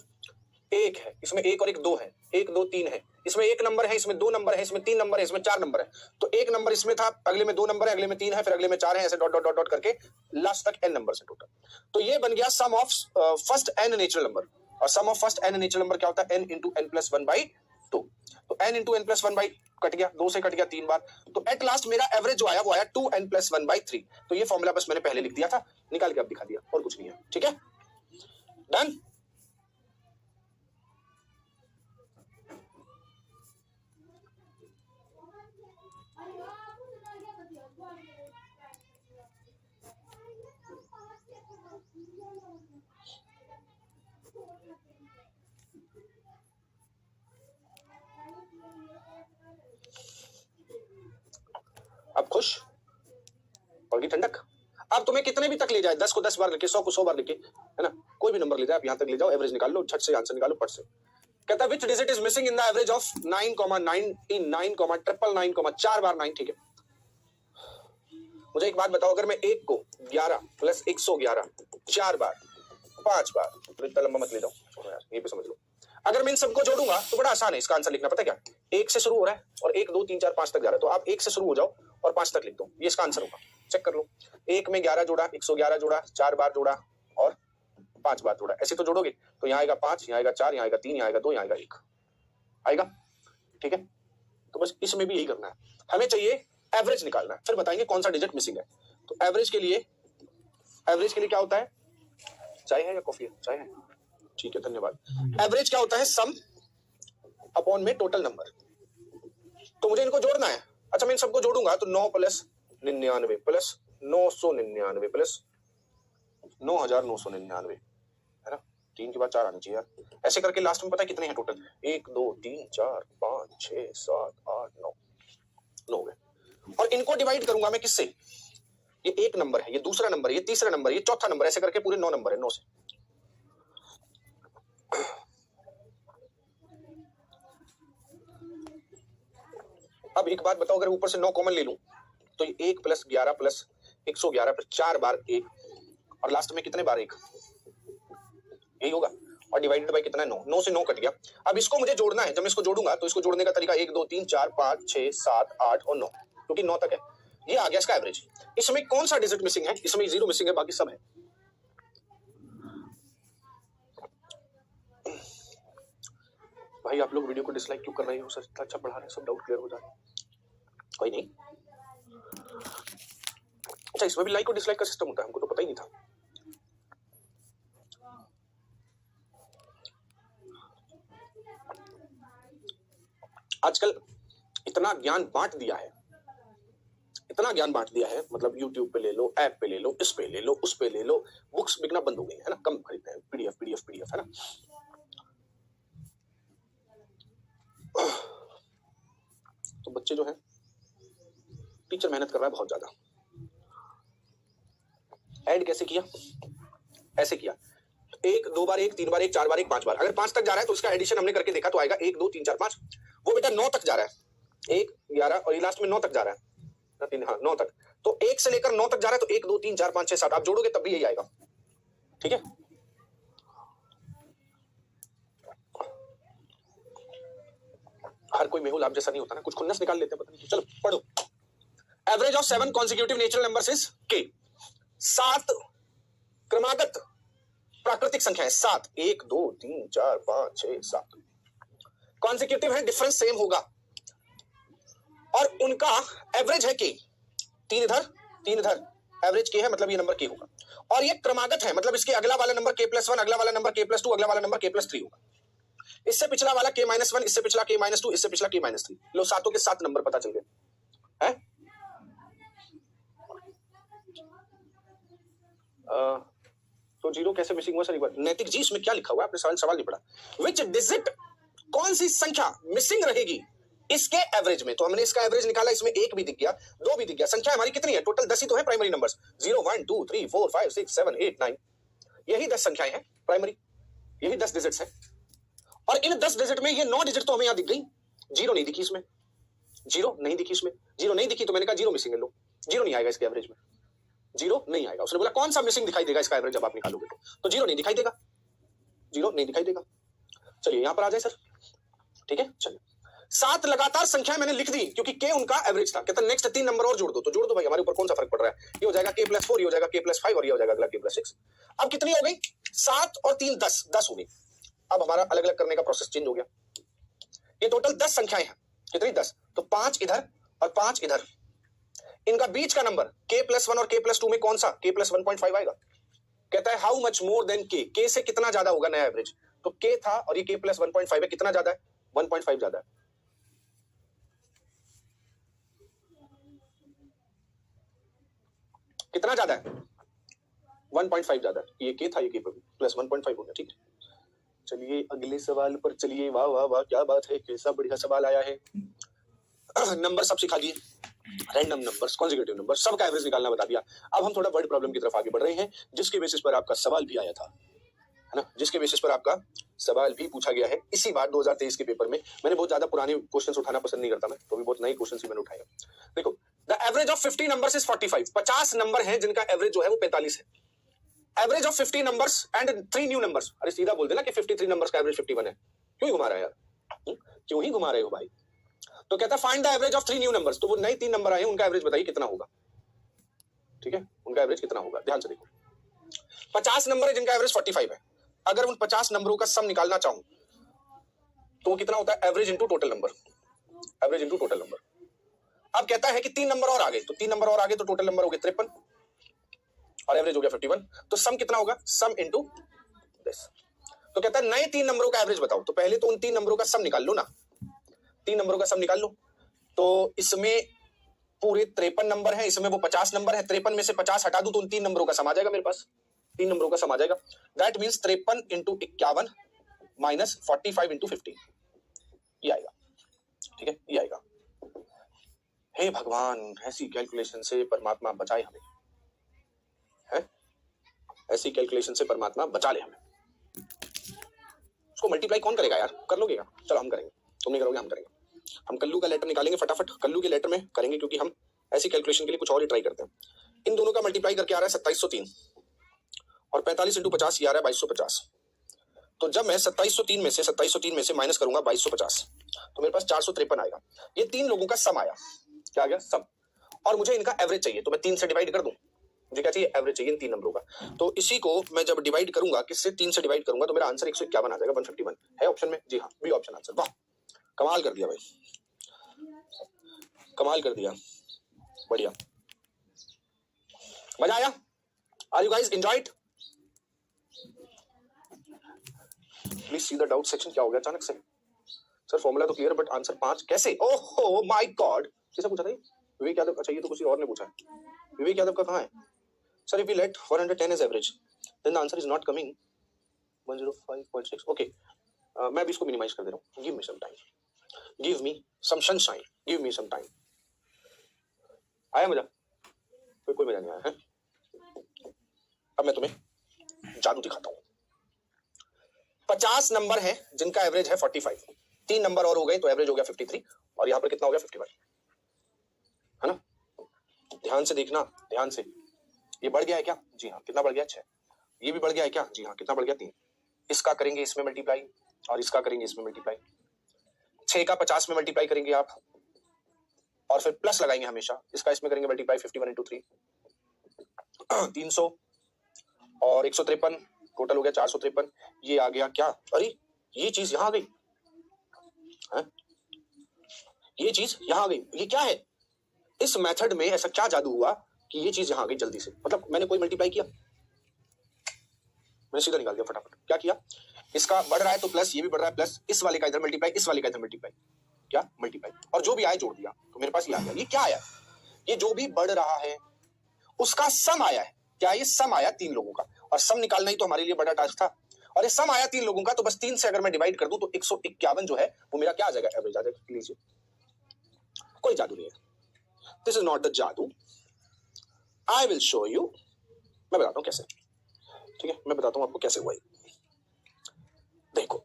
1 है, इसमें 1 और 1 2 है, 1 2 3 है, इसमें 1 नंबर है, इसमें 2 नंबर है, इसमें 3 नंबर है, इसमें 4 नंबर है। तो 1 नंबर इसमें था, अगले में 2 नंबर है, अगले में 3 है, फिर अगले में 4 है, ऐसे डॉट डॉट डॉट डॉट करके लास्ट तक n नंबर से टोटल। तो ये बन गया sum of first n natural number. और sum of first n natural number क्या होता है? n into n + 1/2। तो n इंटू n + 1 कट गया, 2 से कट गया 3 बार। तो एट लास्ट मेरा एवरेज जो आया वो आया 2n + 1/3। तो ये फॉर्मूला बस मैंने पहले लिख दिया था, निकाल के अब दिखा दिया, और कुछ नहीं है। ठीक है, डन। अब खुश और ठंडक। अब तुम्हें कितने भी तक ले जाए, 10 को 10 बार लिखे, 100 को 100 बार लिखे, है ना? कोई भी नंबर ले जाए, आप यहां तक ले जाओ, एवरेज निकाल लो, झट से आंसर निकालो, पट से। कहता है which digit is missing in the average of 9,99,9,9,9, 4 बार 9। ठीक है, मुझे एक बात बताओ, अगर मैं 1 को 11 + 111 4 बार 5 बार, तो इतना लंबा मत ले जाओ यार, ये भी समझ लो। अगर मैं इन सबको जोड़ूंगा तो बड़ा आसान है इसका आंसर लिखना। पता है क्या? 1 से शुरू हो रहा है और 1 2 3 4 5 तक जा रहा है, तो आप 1 से शुरू हो जाओ और 5 तक लिख दो, ये इसका आंसर होगा। चेक कर लो, 1 में 11 जोड़ा, 111 जोड़ा, 4 बार जोड़ा और 5 बार जोड़ा, ऐसे तो जोड़ोगे तो यहाँ आएगा 5, यहाँ आएगा 4, यहाँ आएगा 3, यहाँ आएगा 2, यहाँ आएगा 1 आएगा। ठीक है, तो बस इसमें भी यही करना है, हमें चाहिए एवरेज निकालना है, फिर बताएंगे कौन सा डिजिट मिसिंग है। तो एवरेज के लिए क्या होता है? चाय है या कॉफी है? चाय है, ठीक है, धन्यवाद। एवरेज क्या होता है? सम अपॉन में टोटल नंबर। तो मुझे इनको जोड़ना है। अच्छा, मैं इन सबको जोड़ूंगा तो 9 + 99 + 999 + 9,999, है ना? 3 के बाद 4 आनी चाहिए यार। ऐसे करके लास्ट में पता है कितने हैं टोटल? 1 2 3 4 5 6 7 8 9 9 गए। और इनको डिवाइड करूंगा मैं किससे? ये 1 नंबर है, ये दूसरा नंबर है, ये तीसरा नंबर है, ये चौथा नंबर, ऐसे करके पूरे 9 नंबर है, 9 से। अब एक बात बताओ, अगर ऊपर से 9 कॉमन ले लूं तो ये 1 + 11 + 111 फिर 4 बार 1 और लास्ट में कितने बार 1, यही होगा। और डिवाइडेड बाय कितना है? 9। 9 से 9 कट गया। अब इसको मुझे जोड़ना है, जब मैं इसको जोड़ूंगा तो इसको जोड़ने का तरीका 1 2 3 4 5 6 7 8 और 9, क्योंकि 9 तक है। ये आ गया इसका एवरेज। इसमें कौन सा डिजिट मिसिंग है? इसमें 0 मिसिंग है, बाकी सब है। भाई आप लोग वीडियो को डिसलाइक क्यों कर रहे हो सर? इतना अच्छा पढ़ा रहे हैं, सब डाउट क्लियर हो जाए। कोई नहीं, अच्छा इसमें भी लाइक और डिसलाइक का सिस्टम होता है, हमको तो पता ही नहीं था। आजकल इतना ज्ञान बांट दिया है, इतना ज्ञान बांट दिया है, मतलब यूट्यूब पे ले लो, ऐप पे ले लो, इस पे ले लो, उस पे ले लो, बुक्स बिकना बंद हो गई है ना, कम खरीदते हैं, पीडीएफ पीडीएफ पीडीएफ, है ना। तो बच्चे जो है, टीचर मेहनत कर रहा है बहुत ज्यादा। ऐड कैसे किया? ऐसे किया, 1 2 बार 1 3 बार 1 4 बार 1 5 बार। अगर 5 तक जा रहा है तो उसका एडिशन हमने करके देखा तो आएगा 1 2 3 4 5। वो बेटा 9 तक जा रहा है, 1 11 और ये लास्ट में 9 तक जा रहा है, 3 हाँ 9 तक। तो 1 से लेकर 9 तक जा रहा है तो 1 2 3 4 5 6 7 आप जोड़ोगे तब भी यही आएगा, ठीक है। हर कोई मेहुल आप जैसा नहीं होता ना, कुछ खुन्नस निकाल लेते हैं, पता नहीं। चलो पढ़ो। Average of 7 consecutive natural numbers is के। 7 क्रमागत प्राकृतिक संख्या है, 7 1 2 3 4 5 6 7 कॉन्सिक्यूटिव है, डिफरेंस सेम होगा और उनका एवरेज है के। 3 इधर 3 इधर, एवरेज के है, मतलब ये नंबर के होगा। और ये क्रमागत है, मतलब इसके अगला वाला नंबर k+1, अगला वाला नंबर k+2, अगला वाला नंबर k+3 होगा। इससे पिछला वाला k-1, इससे पिछला k-2, इससे पिछला k-3। लो, सातों के 7 नंबर पता चल गए हैं। तो 0 कैसे मिसिंग हुआ सर एक बार? नैतिक जी, इसमें क्या लिखा हुआ है? आपने सवाल नहीं पढ़ा। विच डिजिट, कौन सी संख्या मिसिंग रहेगी इसके एवरेज में? तो हमने इसका एवरेज निकाला, इसमें 1 भी दिख गया, 2 भी दिख गया। संख्या हमारी कितनी है? टोटल 10 ही तो है प्राइमरी नंबर्स। 0 1 2 3 4 5 6 7 8 9, यही 10 संख्याएं हैं प्राइमरी, यही 10 डिजिट्स हैं। और इन 10 डिजिट में ये 9 डिजिट तो हमें यहां दिख गई, 0 नहीं दिखी इसमें, 0 नहीं दिखी इसमें, 0 नहीं दिखी तो मैंने कहा 0 मिसिंग है। लो, 0 नहीं आएगा इसके एवरेज में, 0 नहीं आएगा। उसने बोला कौन सा मिसिंग दिखाई देगा इसका एवरेज जब आप निकालोगे तो 0 नहीं दिखाई देगा, 0 नहीं दिखाई देगा। चलिए यहां पर आ जाए सर, ठीक है। चलिए 7 लगातार संख्याएं मैंने लिख दी क्योंकि के उनका एवरेज था। कहता नेक्स्ट 3 नंबर और जोड़ दो, तो जोड़ दो भाई, हमारे ऊपर कौन सा फर्क पड़ रहा है। ये हो जाएगा k+4, ये हो जाएगा k+5 और ये हो जाएगा अगला k+6। अब कितनी हो गई? 7 और 3 10, 10 हो गई। अब हमारा अलग अलग करने का प्रोसेस चेंज हो गया। ये टोटल 10 संख्याएं हैं, कितनी? 10। तो 5 इधर और 5 इधर, इनका बीच का नंबर k+1 और k+2 में कौन सा? k+1.5 आएगा। कहता है how much more than k, k से कितना ज्यादा होगा नया एवरेज। तो k था और ये k+1.5 है, कितना ज्यादा है? 1.5 ज्यादा है। कितना ज्यादा है? 1.5 ज्यादा है। ये k था, ये k+1.5 हो गया, ठीक है। चलिए अगले सवाल पर चलिए। वाह वाह वाह, क्या बात है, कैसा बढ़िया सवाल आया है। नंबर सब सिखा दिए, रैंडम नंबर्स, कॉन्जिक्यूटिव नंबर, सबका एवरेज निकालना बता दिया। अब हम थोड़ा वर्ड प्रॉब्लम की तरफ आगे बढ़ रहे हैं, जिसके बेसिस पर आपका सवाल भी आया था, है ना, जिसके बेसिस पर आपका सवाल भी पूछा गया है इसी बार 2023 के पेपर में। मैंने बहुत ज्यादा पुराने क्वेश्चंस उठाना पसंद नहीं करता मैं, तो भी बहुत नए क्वेश्चंस ही मैंने उठाए। देखो, the average of 50 numbers is 45। 50 number हैं जिनका एवरेज जो है वो 45 है। Average of 50 numbers and 3 new numbers. अरे सीधा बोल देना कि 53 नंबर्स का एवरेज 51 है। क्यों ही घुमा रहा है यार, क्यों ही घुमा रहे हो भाई। तो कहता है find the average of 3 new numbers. तो वो नए 3 नंबर आए, उनका एवरेज बताइए कितना होगा, ठीक है, उनका एवरेज कितना होगा। ध्यान से देखो, 50 नंबर है जिनका एवरेज 45 है। अगर उन 50 नंबरों का सम निकालना चाहूं तो कितना होता है? Average into total number, average into total number. अब कहता है कि 3 नंबर और आ गए, तो 3 नंबर और आ गए तो टोटल नंबर हो गए 53 और एवरेज हो गया 51। तो सम कितना होगा? सम इंटू दिस। तो कहता है नए 3 नंबरों का एवरेज बताओ। तो पहले तो उन 3 नंबरों का सम निकाल लो ना, 3 नंबरों का सम निकाल लो। तो इसमें पूरे 53 नंबर है, इसमें वो 50 नंबर है, 53 में से 50 हटा दूं तो उन 3 नंबरों का सम आ जाएगा मेरे पास, 3 नंबरों का सम आ जाएगा। That means 53 into 51 minus 45 into 50, ये आएगा, ठीक है, ये आएगा। हे भगवान, ऐसी कैलकुलेशन से परमात्मा बचाए हमें, है, ऐसी कैलकुलेशन से परमात्मा बचा ले हमें। उसको मल्टीप्लाई कौन करेगा यार? कर लोगे क्या? चलो हम करेंगे, तुम नहीं करोगे, हम करेंगे। हम कल्लू का लेटर निकालेंगे फटाफट, कल्लू के लेटर में करेंगे क्योंकि हम ऐसी कैलकुलेशन के लिए कुछ और ही ट्राई करते हैं। इन दोनों का मल्टीप्लाई करके आ रहा है 2703 और 45 इंटू 50 ये आ रहा है 2250। तो जब मैं 2703 में से माइनस करूंगा 2250 तो मेरे पास 453 आएगा। ये 3 लोगों का सम आया, क्या आ गया? सम। और मुझे इनका एवरेज चाहिए, तो मैं 3 से डिवाइड कर दूं। मुझे क्या चाहिए? एवरेज चाहिए इन 3 नंबरों का। तो इसी को मैं जब डिवाइड करूंगा, किससे? 3 से डिवाइड करूंगा, तो मेरा आंसर 151 आ जाएगा, 151 है ऑप्शन में। जी हाँ, बी ऑप्शन आंसर। वाह, कमाल कर दिया भाई, कमाल कर दिया, बढ़िया, मजा आया। Are you guys enjoyed? Please see the doubt section. क्या हो गया अचानक से? सर फॉर्मूला तो क्लियर बट आंसर 5 कैसे? ओहो माय गॉड, किसने पूछा था ये? विवेक यादव। अच्छा ये तो किसी और ने पूछा है। विवेक यादव का कहाँ है? Sir if we let 410 as average then the answer is not coming 105.6। Okay मैं भी इसको मिनिमाइज कर दे रहा हूँ। Give me some time, give me some sunshine, give me some time. आया मजा? कोई मजा नहीं आया है। अब मैं तुम्हें जादू दिखाता हूँ। 50 नंबर है जिनका एवरेज है 45, 3 नंबर और हो गए तो एवरेज हो गया 53 और यहाँ पर कितना हो गया 55, है ना? ध्यान से देखना, ध्यान से। ये बढ़ गया है क्या? जी हाँ। कितना बढ़ गया? 6। ये भी बढ़ गया है क्या? जी हाँ। कितना बढ़ गया? 3। इसका करेंगे इसमें मल्टीप्लाई और इसका करेंगे इसमें मल्टीप्लाई। 6 का 50 में मल्टीप्लाई करेंगे आप और फिर प्लस लगाएंगे हमेशा। इसका इसमें करेंगे मल्टीप्लाई 51 इंटू 3 300 और 153, टोटल हो गया 453। ये आ गया क्या? अरे ये चीज यहां आ गई है? ये चीज यहां आ गई। ये क्या है? इस मेथड में ऐसा क्या जादू हुआ कि ये चीज यहां आ गई जल्दी से? मतलब मैंने कोई मल्टीप्लाई किया, मैंने सीधा निकाल दिया फटाफट। क्या किया? इसका बढ़ रहा है तो प्लस, ये भी बढ़ रहा है प्लस, इस वाले का इधर मल्टीप्लाई, इस वाले का इधर मल्टीप्लाई, क्या मल्टीप्लाई, और जो भी आया जोड़ दिया तो मेरे पास ये आ गया। ये क्या आया? ये जो भी बढ़ रहा है उसका सम आया है। क्या? ये सम आया 3 लोगों का, और सम निकालना ही तो हमारे लिए बड़ा टास्क था। और ये सम आया 3 लोगों का, तो बस 3 से अगर मैं डिवाइड कर दूं तो 151 जो है वो मेरा क्या आ जाएगा? एवरेज आ जाएगा। लीजिए, कोई जादू नहीं है। दिस इज नॉट द जादू। I will show you. मैं बताता हूं कैसे। ठीक है, मैं बताता हूं आपको कैसे हुआ। देखो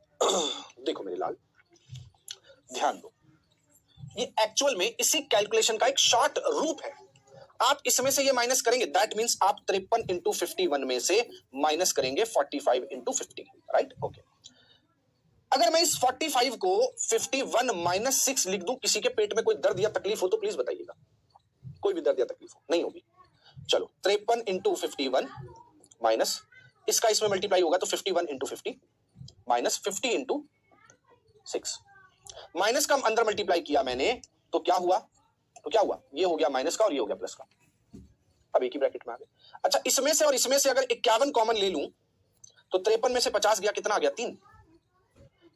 देखो मेरे लाल, ध्यान दो। ये एक्चुअल में इसी कैलकुलेशन का एक शॉर्ट रूप है। आप इसमें से ये माइनस करेंगे, दैट मींस आप 53 इंटू 51 में से माइनस करेंगे 45 इंटू 50, राइट? ओके। अगर मैं इस 45 को 51 माइनस 6 लिख दूं, किसी के पेट में कोई दर्द या तकलीफ हो तो प्लीज बताइएगा। कोई भी दर्द या तकलीफ हो? नहीं होगी। चलो 53 इंटू 51 माइनस, इसका इसमें मल्टीप्लाई होगा तो 51 इंटू 50 माइनस 50 इंटू 6। माइनस का अंदर मल्टीप्लाई किया मैंने तो क्या हुआ? ये हो गया माइनस का और ये हो गया प्लस का। अब एक ही ब्रैकेट में आ गए। अच्छा, इसमें से और इसमें से अगर 51 कॉमन ले लूं तो 53 में से 50 गया, कितना आ गया? 3।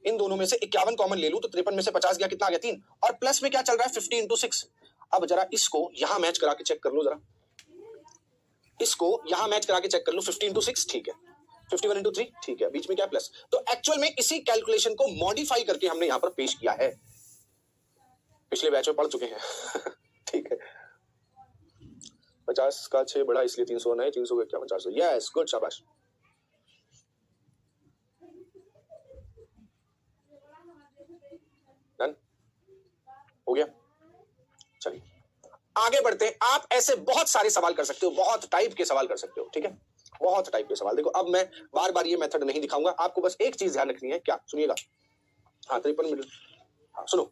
इन दोनों में से 51 कॉमन ले लूं तो 53 में से 50 गया, कितना आ गया? 3। और प्लस में क्या चल रहा है? 50 इंटू 6। अब जरा इसको यहां मैच करा के चेक कर लो, जरा इसको यहां मैच करा के चेक कर लो। 50 इंटू 6 ठीक है, 51 इंटू 3 ठीक है, बीच में क्या प्लस। तो एक्चुअल में इसी कैलकुलेशन को मॉडिफाई करके हमने यहां पर पेश किया है। पिछले बैच में पढ़ चुके हैं ठीक है। 50 का 6 बड़ा इसलिए 300 नहीं, 300 का क्या 400। यस, गुड, शाबाश। डन हो गया। चलिए आगे बढ़ते हैं। आप ऐसे बहुत सारे सवाल कर सकते हो, बहुत टाइप के सवाल कर सकते हो। ठीक है, बहुत टाइप के सवाल। देखो अब मैं बार बार ये मेथड नहीं दिखाऊंगा, आपको बस एक चीज ध्यान रखनी है। क्या? सुनिएगा। हाँ 53 मिनट। हाँ सुनो,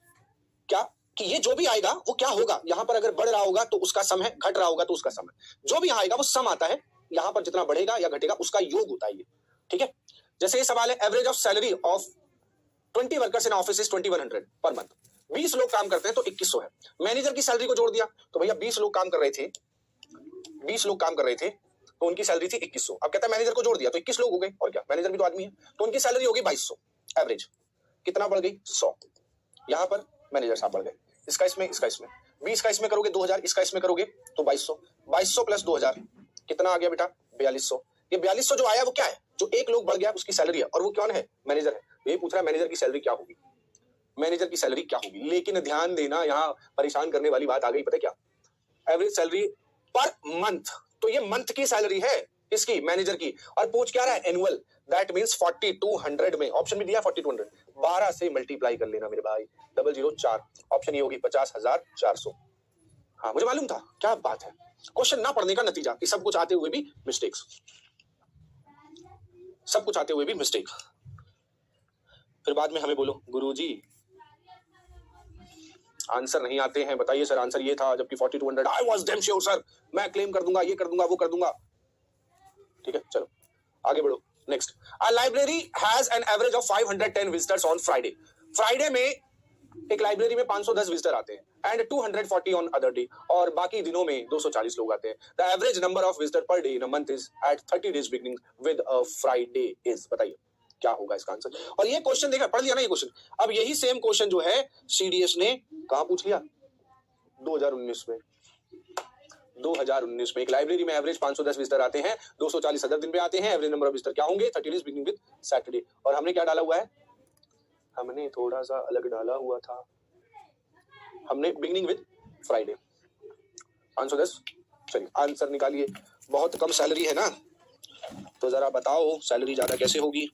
क्या कि ये जो भी आएगा वो क्या होगा? यहां पर अगर बढ़ रहा होगा तो उसका सम है, घट रहा होगा तो उसका सम है। जो भी यहां आएगा वो सम आता है। यहां पर जितना बढ़ेगा या घटेगा उसका योग होता है ये। ठीक है, जैसे ये सवाल है, average of salary of 20 workers in office is 2100 per month. 20 लोग काम करते हैं तो 2100 है। मैनेजर की सैलरी को जोड़ दिया तो भैया 20 लोग काम कर रहे थे, 20 लोग काम कर रहे थे तो उनकी सैलरी थी 2100। अब कहता है मैनेजर को जोड़ दिया तो 21 लोग हो गए, और क्या, मैनेजर भी तो आदमी है, तो उनकी सैलरी होगी 2200। एवरेज कितना बढ़ गई? 100। यहां पर मैनेजर साहब बढ़ गए, इसका इसमें, इसका इसमें, 20 का इसमें करोगे 2000, इसका इसमें करोगे तो 2200। 2200 प्लस 2000 कितना आ गया बेटा? 4200। ये 4200 जो आया वो क्या है? जो एक लोग बढ़ गया उसकी सैलरी है, और वो कौन है? मैनेजर है। ये पूछ रहा है मैनेजर की सैलरी क्या होगी, मैनेजर की सैलरी क्या होगी। लेकिन ध्यान देना, यहां परेशान करने वाली बात आ गई, पता है क्या? एवरेज सैलरी पर मंथ, तो ये मंथ की सैलरी है इसकी, मैनेजर की, और पूछ क्या रहा है? एनुअल। दैट मींस 4200 में ऑप्शन में दिया 4200, 12 से मल्टीप्लाई कर लेना मेरे भाई, 004। ऑप्शन ये होगी 50,400। हाँ मुझे मालूम था, क्या बात है। क्वेश्चन ना पढ़ने का नतीजा कि सब कुछ आते हुए भी मिस्टेक्स, सब कुछ आते हुए भी मिस्टेक। फिर बाद में हमें बोलो गुरुजी आंसर नहीं आते हैं, बताइए सर आंसर ये था, जबकि 4200। I was damn sure sir, मैं क्लेम कर दूंगा, ये कर दूंगा, वो कर दूंगा। ठीक है, चलो आगे बढ़ो। Next, a library has an average of 510 visitors on Friday. Friday में एक लाइब्रेरी में 510 विजिटर आते हैं एंड 240 ऑन अदर डे, और बाकी दिनों में 240 लोग आते हैं। The average number of visitor per day in a month is at 30 days beginning with a Friday is. बताइए क्या होगा इसका आंसर? और ये क्वेश्चन देखा, पढ़ लिया ना ये क्वेश्चन। अब यही सेम क्वेश्चन जो है सीडीएस ने कहां पूछ लिया? 2019 में। 2019 में एक लाइब्रेरी में एवरेज 510 विजिटर आते हैं, 240 अदर दिन पे आते हैं, एवरेज नंबर ऑफ विजिटर क्या होंगे? 30 डेज बिगिनिंग विद सैटरडे। और हमने क्या डाला हुआ है? हमने थोड़ा सा अलग डाला हुआ था, हमने बिगिनिंग विद फ्राइडे। 510। चलिए आंसर निकालिए। बहुत कम सैलरी है ना, तो जरा बताओ सैलरी ज्यादा कैसे होगी?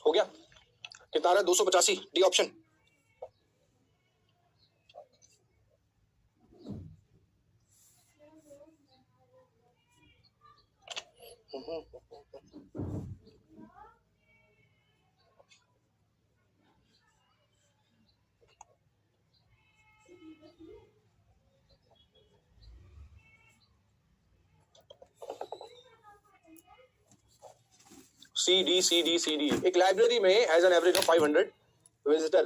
हो गया? कितना आ रहा है? 285, D option. C D C D C D. एक लाइब्रेरी में as an average of 500 visitor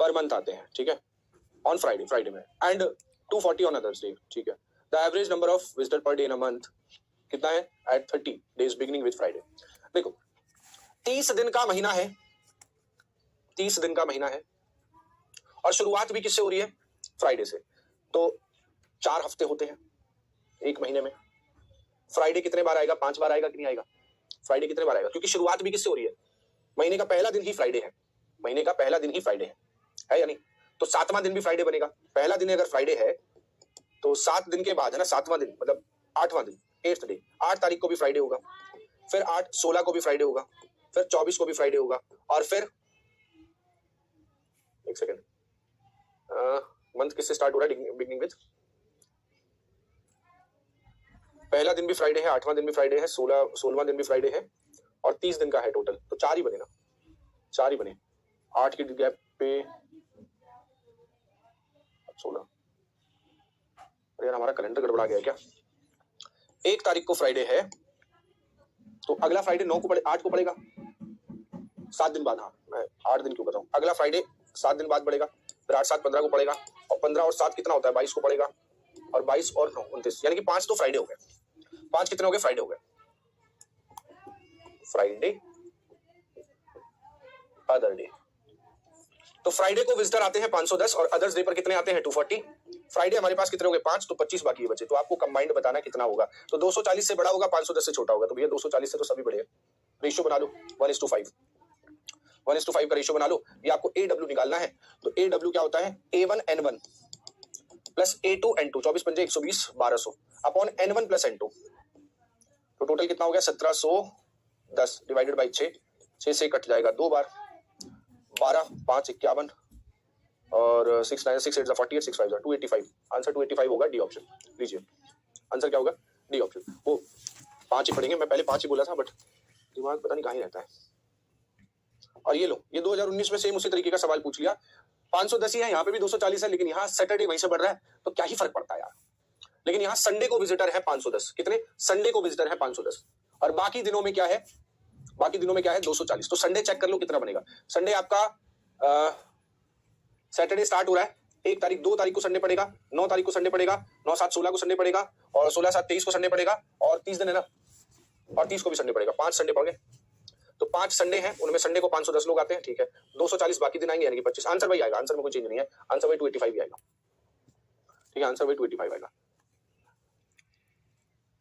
per month आते हैं, ठीक है, ऑन फ्राइडे में, एंड 240 ऑन अदर्स डे, ठीक है। The average number of visitor per day in a month कितना है? At 30 days beginning with Friday. देखो 30 दिन का महीना है, 30 दिन का महीना है, और शुरुआत भी किससे हो रही है? फ्राइडे से। तो 4 हफ्ते होते हैं एक महीने में। फ्राइडे कितने बार आएगा? 5 बार आएगा कि नहीं आएगा? फ्राइडे कितने बार आएगा? क्योंकि शुरुआत भी किससे हो रही है? महीने का पहला दिन ही फ्राइडे है, महीने का पहला दिन ही फ्राइडे है या नहीं? तो 7वां दिन भी फ्राइडे बनेगा। पहला दिन अगर फ्राइडे है तो 7 दिन के बाद है ना, 7वां दिन मतलब 8वां दिन, 8th डे, 8 तारीख को भी फ्राइडे होगा, फिर 8 16 को भी फ्राइडे होगा, फिर 24 को भी फ्राइडे होगा, और फिर एक सेकेंड, मंथ किससे स्टार्ट हो रहा है? बिगिनिंग विद पहला दिन भी फ्राइडे है, 8वां दिन भी फ्राइडे है, 16वां दिन भी फ्राइडे है, और 30 दिन का है टोटल, तो 4 ही बने ना, 4 ही बने। 8 के गैप पे 16। अरे यार हमारा कैलेंडर गड़बड़ा गया क्या? 1 तारीख को फ्राइडे है, तो अगला फ्राइडे 9 को 8 को पड़ेगा, 7 दिन बाद। हाँ मैं 8 दिन क्यों बताऊं, अगला फ्राइडे 7 दिन बाद पड़ेगा, फिर 8 7 15 को पड़ेगा, और 15 और 7 कितना होता है? 22 को पड़ेगा, और 22 और 9 29, यानी कि 5 तो फ्राइडे हो गए। 5 कितने हो गए? फ्राइडे हो गए। फ्राइडे अदर डे, तो फ्राइडे को विजिटर आते हैं 510, और अदर्स डे पर कितने आते हैं? 240। फ्राइडे हमारे पास कितने हो गए? 5, तो 25 बाकी है बचे। तो आपको कंबाइंड बताना कितना होगा। तो 240 से बड़ा होगा, 510 से छोटा होगा। तो भैया 240 से तो सभी बड़े हैं। रेशियो बना लो 1:5, 1:5 का रेशियो बना लो। ये आपको AW निकालना है, तो AW क्या होता है? A1N1 प्लस A2N2, 24 पंजे 120, 1200 अपॉन N1 प्लस N2, तो टोटल कितना हो गया? 1710 डिवाइडेड बाई 6, 6 से कट जाएगा 2 बार, 12 5 51, और 6 9 6 8 48, 6 5 285। आंसर 285 होगा, डी ऑप्शन। लीजिए आंसर क्या होगा? D option. वो 5 ही पढ़ेंगे, मैं पहले 5 ही बोला था, बट दिमाग पता नहीं कहाँ ही रहता है। और ये लो, ये 2019 में सेम उसी तरीके का सवाल पूछ लिया। 510 ही है, यहाँ पे भी 240 है, लेकिन यहाँ सैटरडे वहीं से बढ़ रहा है, तो क्या ही फर्क पड़ता है यार। लेकिन यहाँ संडे को विजिटर है 510। कितने? संडे को विजिटर है 510, और बाकी दिनों में क्या है? बाकी दिनों में क्या है? 240। तो संडे चेक कर लो कितना बनेगा। संडे आपका सैटरडे स्टार्ट हो रहा है 1 तारीख, 2 तारीख को संडे पड़ेगा, 9 तारीख को संडे पड़ेगा, 9 7 16 को संडे पड़ेगा, और 16 7 23 को संडे पड़ेगा, और 30 दिन है ना, और 30 को भी संडे पड़ेगा। 5 संडे पड़ गए, तो 5 संडे हैं, उनमें संडे को 510 लोग आते हैं, ठीक है। 240 बाकी दिन आएंगे, यानी कि 25। आंसर वही आएगा, आंसर में कोई चेंज नहीं है, आंसर वही 285 ही आएगा, ठीक है। आंसर वही 285 आएगा।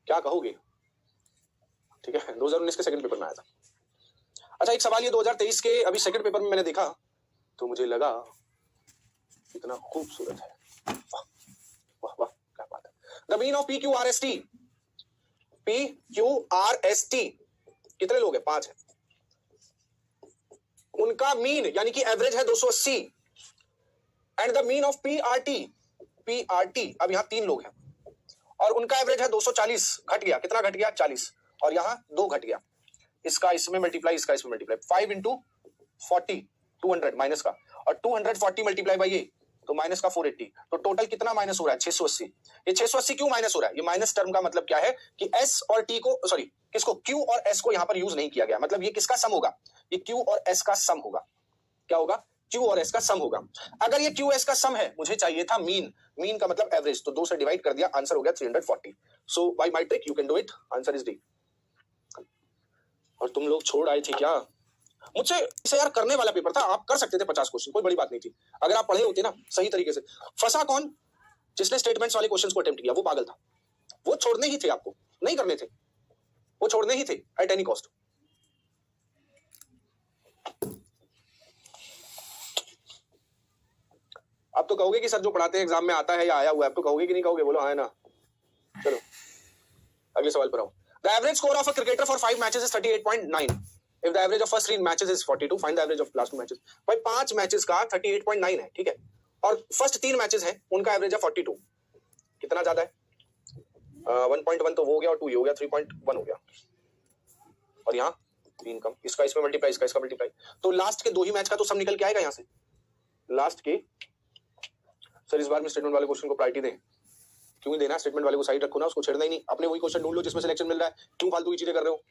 क्या कहोगे? ठीक है, 2019 के सेकंड पेपर में आया था। अच्छा एक सवाल ये 2023 के अभी सेकंड पेपर में मैंने देखा, तो मुझे लगा कितना खूबसूरत है, वाह वाह वाह क्या बात है। The mean of P Q R S T, P Q R S T कितने लोग हैं? 5 है। उनका मीन यानी कि एवरेज है 280 and the mean of P R T, P R T अब यहां 3 लोग हैं और उनका एवरेज है 240, घट गया, कितना घट गया? 40, और यहां 2 घट गया, इसका इसमें मल्टीप्लाई, इसका इसमें मल्टीप्लाई, 5 इंटू 40 200 माइनस का, और 240 मल्टीप्लाई बाई ये तो माइनस का 480, तो टोटल कितना माइनस हो रहा है? 680। ये 680 क्यों माइनस हो रहा है? ये माइनस टर्म का मतलब क्या है कि एस और टी को, सॉरी किसको, क्यू और एस को यहां पर यूज नहीं किया गया, मतलब ये किसका सम होगा? ये क्यू और एस का सम होगा। क्या होगा? क्यू और एस का सम होगा। अगर ये क्यू एस का सम है, मुझे चाहिए था मीन, मीन का मतलब एवरेज, तो 2 से डिवाइड कर दिया, आंसर हो गया 340। So by my trick you can do it, answer is D. और तुम लोग छोड़ आए थे क्या? मुझसे इसे यार करने वाला पेपर था, आप कर सकते थे 50 क्वेश्चन, कोई बड़ी बात नहीं थी अगर आप पढ़े होते ना सही तरीके से। फंसा कौन? जिसने स्टेटमेंट्स वाले क्वेश्चंस को अटेम्प्ट किया, वो पागल था। वो छोड़ने ही थे, आपको नहीं करने थे, वो छोड़ने ही थे एट एनी कॉस्ट। अब तो कहोगे कि सर जो पढ़ाते हैं एग्जाम में आता है या आया हुआ है, अब तो कहोगे कि नहीं कहोगे? बोलो हाँ है ना। चलो अगले सवाल पर आओ। The average score of a cricketer for 5 matches is 38.9। If the average of first 3 matches is 42, find the average of last 2 matches. भाई 5 मैचेस का 38.9 है, ठीक है, और फर्स्ट 3 मैचेस हैं उनका एवरेज है 42। कितना ज्यादा है? 1.1 तो वो हो गया और 2 ये हो गया, 3.1 हो गया, और यहाँ 3 कम, इसका इसमें मल्टीप्लाई, इसका इसका मल्टीप्लाई, तो लास्ट के 2 ही मैच का तो सब निकल के आएगा यहाँ से। लास्ट के, सर इस बार में स्टेटमेंट वाले क्वेश्चन को प्रायोरिटी दें। क्यों ही देना? स्टेटमेंट वाले को साइड रखो ना, उसको छेड़ना ही नहीं, अपने वही क्वेश्चन ढूंढ लो जिसमें सिलेक्शन मिल रहा है, क्यों फालतू की चीजें कर रहे हो?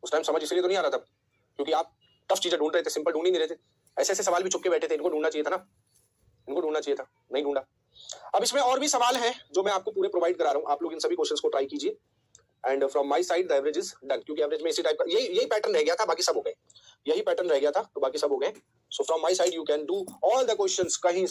उस टाइम समझ इसलिए तो नहीं आ रहा था क्योंकि आप टफ चीजें ढूंढ रहे थे, सिंपल ढूंढ ही नहीं रहे थे। ऐसे ऐसे सवाल भी चुप के बैठे थे, इनको ढूंढना चाहिए था ना, इनको ढूंढना चाहिए था, नहीं ढूंढा। अब इसमें और भी सवाल हैं जो मैं आपको पूरे प्रोवाइड करा रहा हूं, आप लोग इन सभी क्वेश्चंस को ट्राई कीजिए and from my side the average is done, क्योंकि एवरेज में इसी टाइप का यही पैटर्न रह गया था, बाकी सब हो गए, यही पैटर्न रह गया था तो बाकी सब हो गए। So from my side you can do all the questions, कहीं